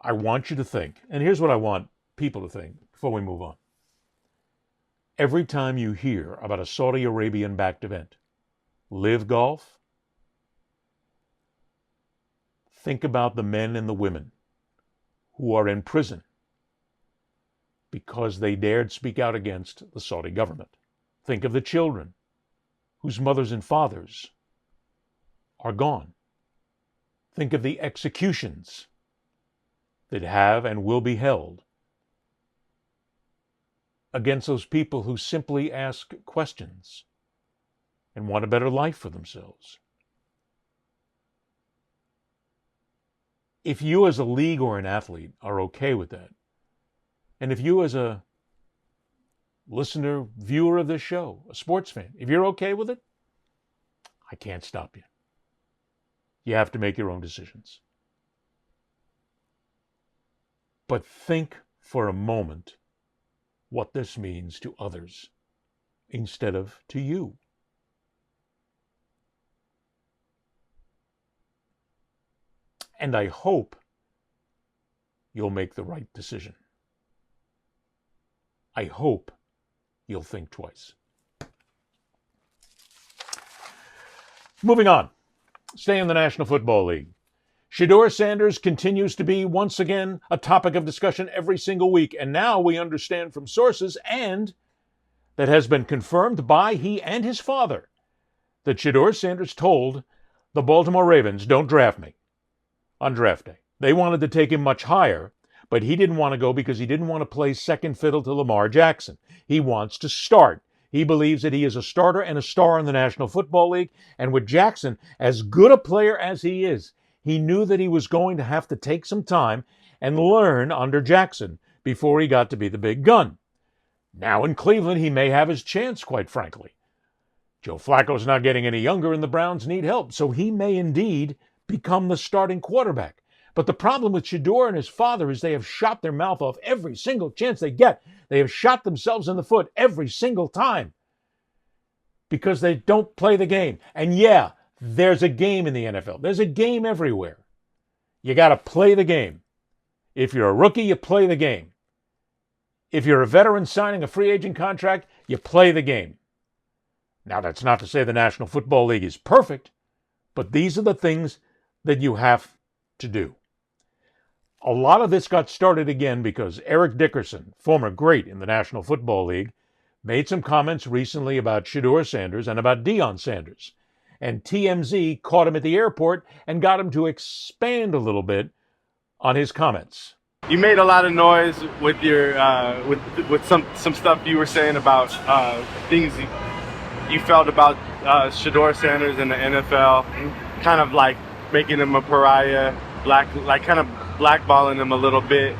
I want you to think, and here's what I want people to think before we move on. Every time you hear about a Saudi Arabian-backed event, Live Golf, think about the men and the women who are in prison because they dared speak out against the Saudi government. Think of the children whose mothers and fathers are gone. Think of the executions that have and will be held against those people who simply ask questions and want a better life for themselves. If you as a league or an athlete are okay with that, and if you as a listener, viewer of this show, a sports fan, if you're okay with it, I can't stop you. You have to make your own decisions. But think for a moment what this means to others instead of to you. And I hope you'll make the right decision. I hope you'll think twice. Moving on. Stay in the National Football League. Shedeur Sanders continues to be, once again, a topic of discussion every single week. And now we understand from sources, and that has been confirmed by he and his father, that Shedeur Sanders told the Baltimore Ravens, don't draft me on draft day. They wanted to take him much higher, but he didn't want to go because he didn't want to play second fiddle to Lamar Jackson. He wants to start. He believes that he is a starter and a star in the National Football League. And with Jackson, as good a player as he is, he knew that he was going to have to take some time and learn under Jackson before he got to be the big gun. Now in Cleveland, he may have his chance, quite frankly. Joe Flacco's not getting any younger and the Browns need help, so he may indeed become the starting quarterback. But the problem with Shedeur and his father is they have shot their mouth off every single chance they get. They have shot themselves in the foot every single time because they don't play the game. And yeah, there's a game in the NFL. There's a game everywhere. You got to play the game. If you're a rookie, you play the game. If you're a veteran signing a free agent contract, you play the game. Now, that's not to say the National Football League is perfect, but these are the things that you have to do. A lot of this got started again because Eric Dickerson, former great in the National Football League, made some comments recently about Shedeur Sanders and about Deion Sanders. And TMZ caught him at the airport and got him to expand a little bit on his comments. You made a lot of noise with your with some stuff you were saying about things you felt about Shedeur Sanders in the NFL, kind of like making him a pariah, kind of blackballing him a little bit.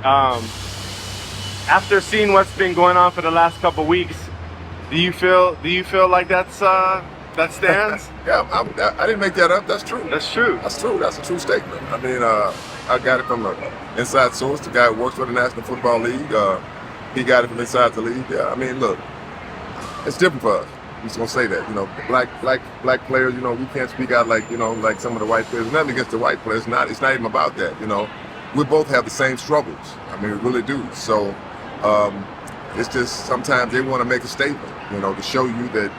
After seeing what's been going on for the last couple weeks, do you feel like that stands? Yeah, I didn't make that up. That's true. That's true. That's true. That's a true statement. I mean, I got it from an inside source. The guy who works for the National Football League. He got it from inside the league. Yeah, I mean, look, it's different for us. I'm just gonna say that, black players, we can't speak out like some of the white players. Nothing against the white players. It's not even about that, we both have the same struggles. I mean, we really do. So it's just sometimes they want to make a statement, to show you that,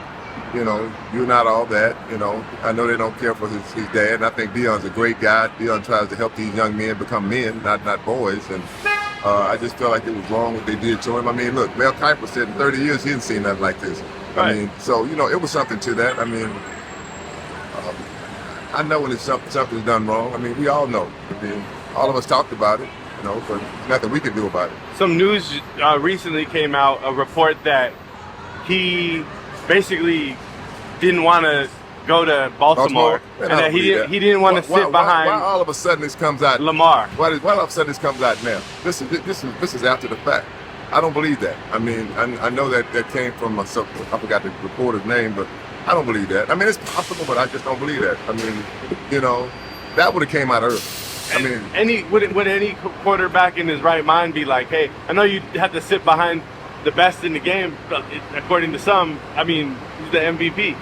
you're not all that. I know they don't care for his dad, and I think Deion's a great guy. Deion tries to help these young men become men, not boys, and I just feel like it was wrong what they did to him. I mean, look, Mel Kiper said in 30 years he didn't see nothing like this. Right. I mean, so, it was something to that. I mean, I know when something's done wrong. I mean, we all know. I mean, all of us talked about it, but nothing we can do about it. Some news recently came out, a report that he basically didn't want to go to Baltimore, Man, and that he didn't want to sit behind. Why all of a sudden this comes out? Lamar. Why all of a sudden this comes out now? This is after the fact. I don't believe that. I mean, I know that came from I forgot the reporter's name, but I don't believe that. I mean, it's possible, but I just don't believe that. I mean, that would have came out early. I mean, would any quarterback in his right mind be like, hey, I know you have to sit behind the best in the game, but according to some, I mean, he's the MVP.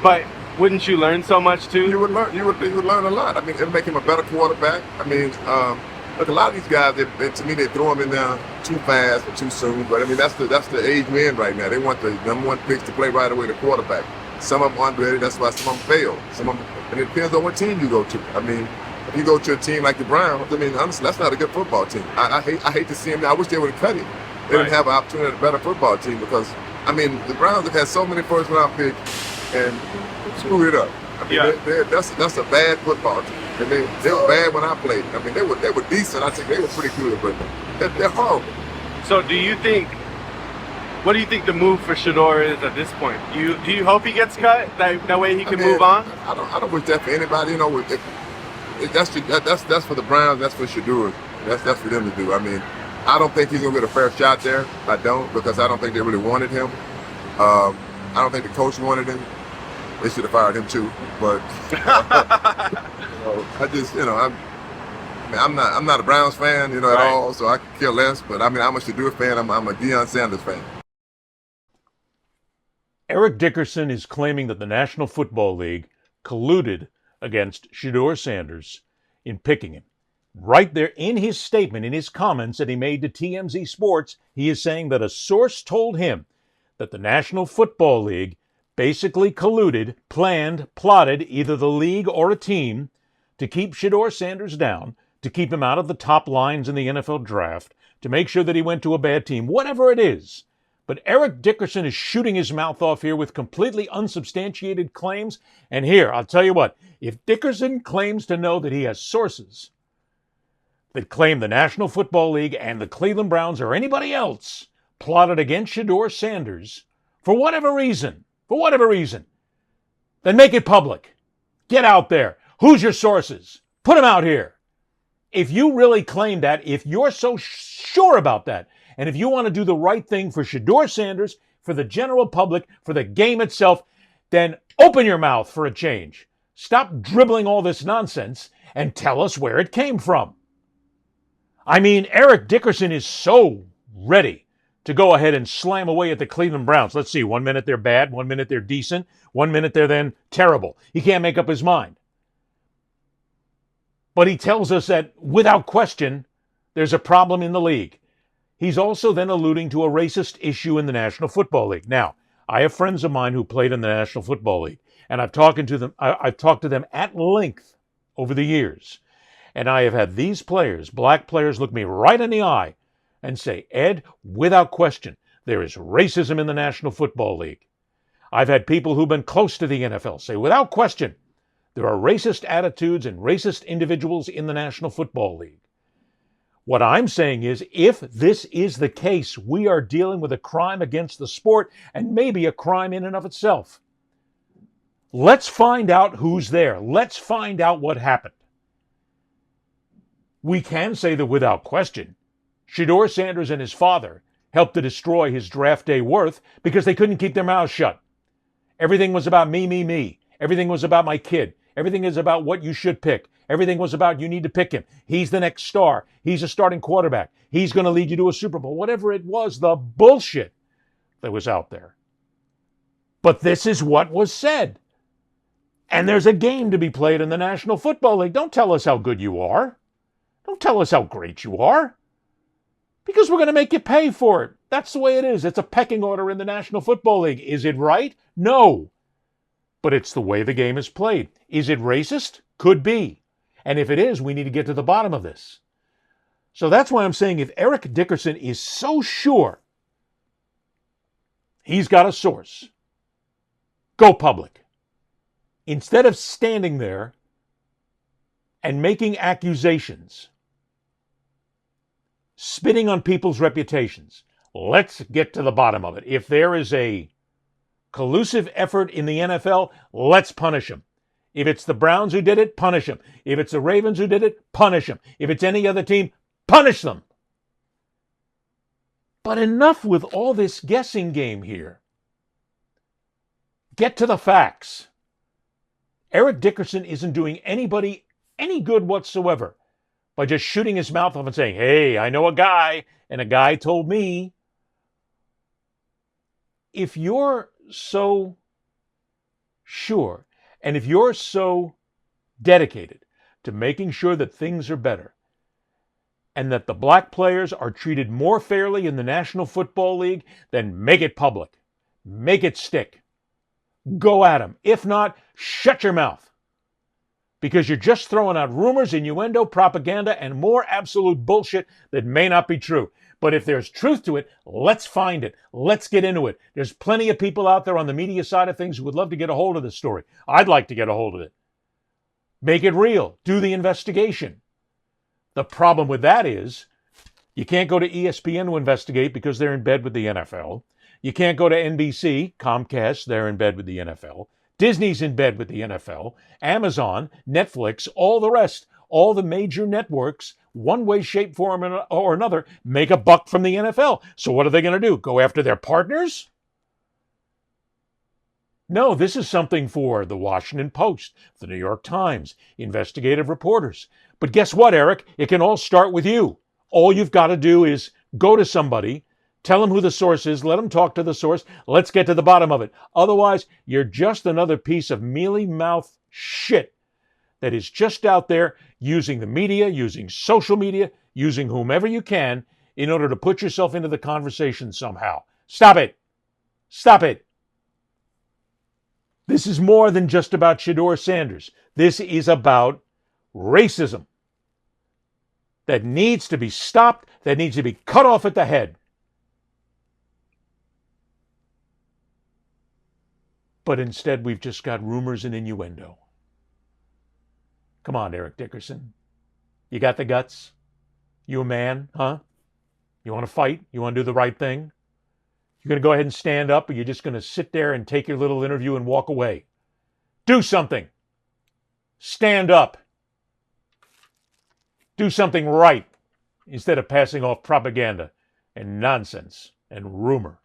But wouldn't you learn so much too? You would learn. You would learn a lot. I mean, it'd make him a better quarterback. I mean, look, a lot of these guys, to me, they throw them in there too fast or too soon. But I mean, that's the age we're in right now. They want the number one picks to play right away, the quarterback. Some of them aren't ready. That's why some of them fail. And it depends on what team you go to. I mean, if you go to a team like the Browns, I mean, honestly, that's not a good football team. I hate to see him. I wish they would have cut him. They didn't have an opportunity at a better football team because, I mean, the Browns have had so many first-round picks and screwed it up. I mean, that's a bad football team. And they were bad when I played. I mean, they were decent. I think they were pretty good, but they're horrible. So what do you think the move for Shedeur is at this point? Do you hope he gets cut? That way he can move on? I don't wish that for anybody. That's for the Browns. That's for Shedeur. That's for them to do. I mean, I don't think he's gonna get a fair shot there. I don't, because I don't think they really wanted him. I don't think the coach wanted him. They should have fired him too. But I just, I'm not a Browns fan, at all. So I could care less. But I mean, I'm a Shedeur fan. I'm a Deion Sanders fan. Eric Dickerson is claiming that the National Football League colluded against Shedeur Sanders in picking him. Right there in his statement, in his comments that he made to TMZ Sports, he is saying that a source told him that the National Football League basically colluded, plotted, either the league or a team, to keep Shedeur Sanders down, to keep him out of the top lines in the NFL draft, to make sure that he went to a bad team, whatever it is. But Eric Dickerson is shooting his mouth off here with completely unsubstantiated claims. And here, I'll tell you what, if Dickerson claims to know that he has sources that claim the National Football League and the Cleveland Browns or anybody else plotted against Shedeur Sanders for whatever reason, then make it public. Get out there. Who's your sources? Put them out here. If you really claim that, if you're so sure about that, and if you want to do the right thing for Shedeur Sanders, for the general public, for the game itself, then open your mouth for a change. Stop dribbling all this nonsense and tell us where it came from. I mean, Eric Dickerson is so ready to go ahead and slam away at the Cleveland Browns. Let's see, 1 minute they're bad, 1 minute they're decent, 1 minute they're then terrible. He can't make up his mind. But he tells us that, without question, there's a problem in the league. He's also then alluding to a racist issue in the National Football League. Now, I have friends of mine who played in the National Football League, and I've talked to them at length over the years. And I have had these players, black players, look me right in the eye and say, Ed, without question, there is racism in the National Football League. I've had people who've been close to the NFL say, without question, there are racist attitudes and racist individuals in the National Football League. What I'm saying is, if this is the case, we are dealing with a crime against the sport and maybe a crime in and of itself. Let's find out who's there. Let's find out what happened. We can say that without question, Shedeur Sanders and his father helped to destroy his draft day worth because they couldn't keep their mouths shut. Everything was about me. Everything was about my kid. Everything is about what you should pick. Everything was about you need to pick him. He's the next star. He's a starting quarterback. He's going to lead you to a Super Bowl. Whatever it was, the bullshit that was out there. But this is what was said. And there's a game to be played in the National Football League. Don't tell us how good you are. Don't tell us how great you are. Because we're going to make you pay for it. That's the way it is. It's a pecking order in the National Football League. Is it right? No. But it's the way the game is played. Is it racist? Could be. And if it is, we need to get to the bottom of this. So that's why I'm saying if Eric Dickerson is so sure he's got a source, go public. Instead of standing there and making accusations, spitting on people's reputations, let's get to the bottom of it. If there is a collusive effort in the NFL, let's punish him. If it's the Browns who did it, punish him. If it's the Ravens who did it, punish him. If it's any other team, punish them. But enough with all this guessing game here. Get to the facts. Eric Dickerson isn't doing anybody any good whatsoever by just shooting his mouth off and saying, hey, I know a guy, and a guy told me. If you're so sure, and if you're so dedicated to making sure that things are better, and that the black players are treated more fairly in the National Football League, then make it public. Make it stick. Go at them. If not, shut your mouth. Because you're just throwing out rumors, innuendo, propaganda, and more absolute bullshit that may not be true. But if there's truth to it, let's find it. Let's get into it. There's plenty of people out there on the media side of things who would love to get a hold of this story. I'd like to get a hold of it. Make it real. Do the investigation. The problem with that is you can't go to ESPN to investigate because they're in bed with the NFL. You can't go to NBC, Comcast, they're in bed with the NFL. Disney's in bed with the NFL. Amazon, Netflix, all the rest, all the major networks, one way, shape, form, or another, make a buck from the NFL. So what are they going to do? Go after their partners? No, this is something for the Washington Post, the New York Times, investigative reporters. But guess what, Eric? It can all start with you. All you've got to do is go to somebody, tell them who the source is, let them talk to the source, let's get to the bottom of it. Otherwise, you're just another piece of mealy-mouthed shit that is just out there using the media, using social media, using whomever you can in order to put yourself into the conversation somehow. Stop it. Stop it. This is more than just about Shedeur Sanders. This is about racism that needs to be stopped, that needs to be cut off at the head. But instead, we've just got rumors and innuendo. Come on, Eric Dickerson. You got the guts? You a man, huh? You want to fight? You want to do the right thing? You're going to go ahead and stand up, or you're just going to sit there and take your little interview and walk away? Do something. Stand up. Do something right instead of passing off propaganda and nonsense and rumor.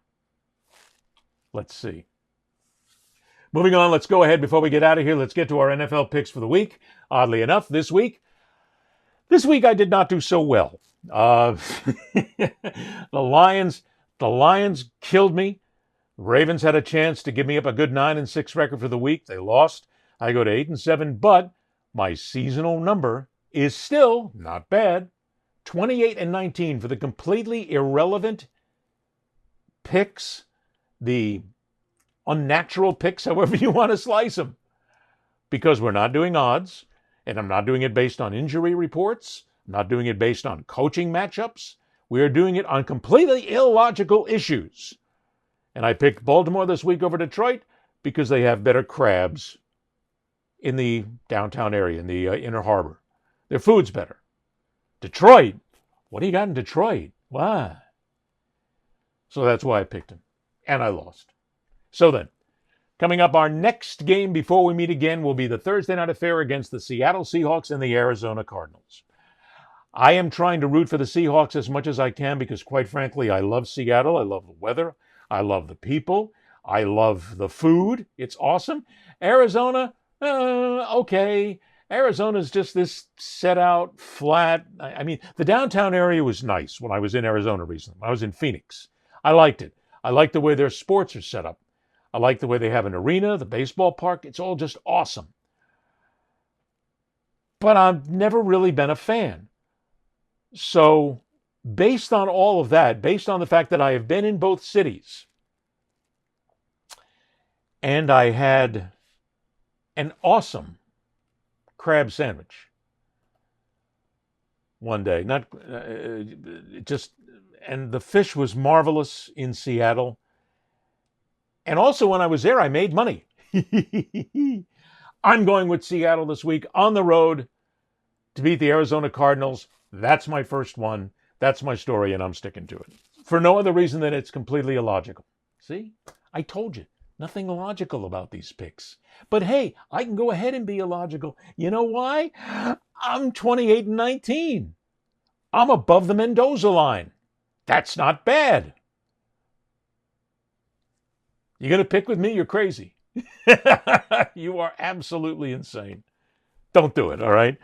Let's see. Moving on, let's go ahead before we get out of here. Let's get to our NFL picks for the week. Oddly enough, this week I did not do so well. The Lions killed me. The Ravens had a chance to give me up a good 9-6 record for the week. They lost. I go to 8-7, but my seasonal number is still not bad. 28-19 for the completely irrelevant picks, the unnatural picks, however you want to slice them. Because we're not doing odds, and I'm not doing it based on injury reports. I'm not doing it based on coaching matchups. We are doing it on completely illogical issues. And I picked Baltimore this week over Detroit because they have better crabs in the downtown area, in the inner harbor. Their food's better. Detroit? What do you got in Detroit? Why? So that's why I picked him. And I lost. So then, coming up, our next game before we meet again will be the Thursday night affair against the Seattle Seahawks and the Arizona Cardinals. I am trying to root for the Seahawks as much as I can because, quite frankly, I love Seattle. I love the weather. I love the people. I love the food. It's awesome. Arizona, okay. Arizona's just this set out, flat. I mean, the downtown area was nice when I was in Arizona recently. I was in Phoenix. I liked it. I like the way their sports are set up. I like the way they have an arena, the baseball park. It's all just awesome. But I've never really been a fan So based on all of that, based on the fact that I have been in both cities, and I had an awesome crab sandwich one day. And the fish was marvelous in Seattle. And also when I was there, I made money. I'm going with Seattle this week on the road to beat the Arizona Cardinals. That's my first one. That's my story, and I'm sticking to it. For no other reason than it's completely illogical. See? I told you. Nothing logical about these picks. But hey, I can go ahead and be illogical. You know why? I'm 28-19. I'm above the Mendoza line. That's not bad. You going to pick with me? You're crazy. You are absolutely insane. Don't do it, all right?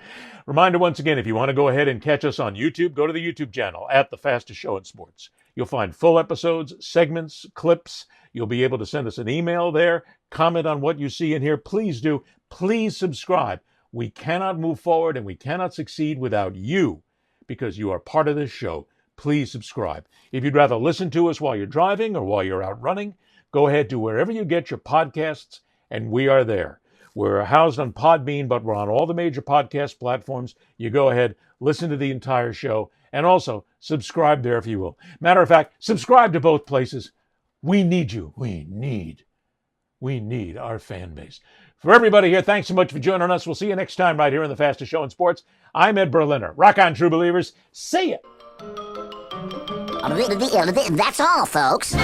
Reminder once again, if you want to go ahead and catch us on YouTube, go to the YouTube channel at The Fastest Show in Sports. You'll find full episodes, segments, clips. You'll be able to send us an email there, comment on what you see in here. Please do. Please subscribe. We cannot move forward and we cannot succeed without you because you are part of this show. Please subscribe. If you'd rather listen to us while you're driving or while you're out running, go ahead to wherever you get your podcasts, and we are there. We're housed on Podbean, but we're on all the major podcast platforms. You go ahead, listen to the entire show, and also subscribe there if you will. Matter of fact, subscribe to both places. We need you. We need our fan base. For everybody here, thanks so much for joining us. We'll see you next time right here in The Fastest Show in Sports. I'm Ed Berliner. Rock on, true believers. See ya. That's all, folks.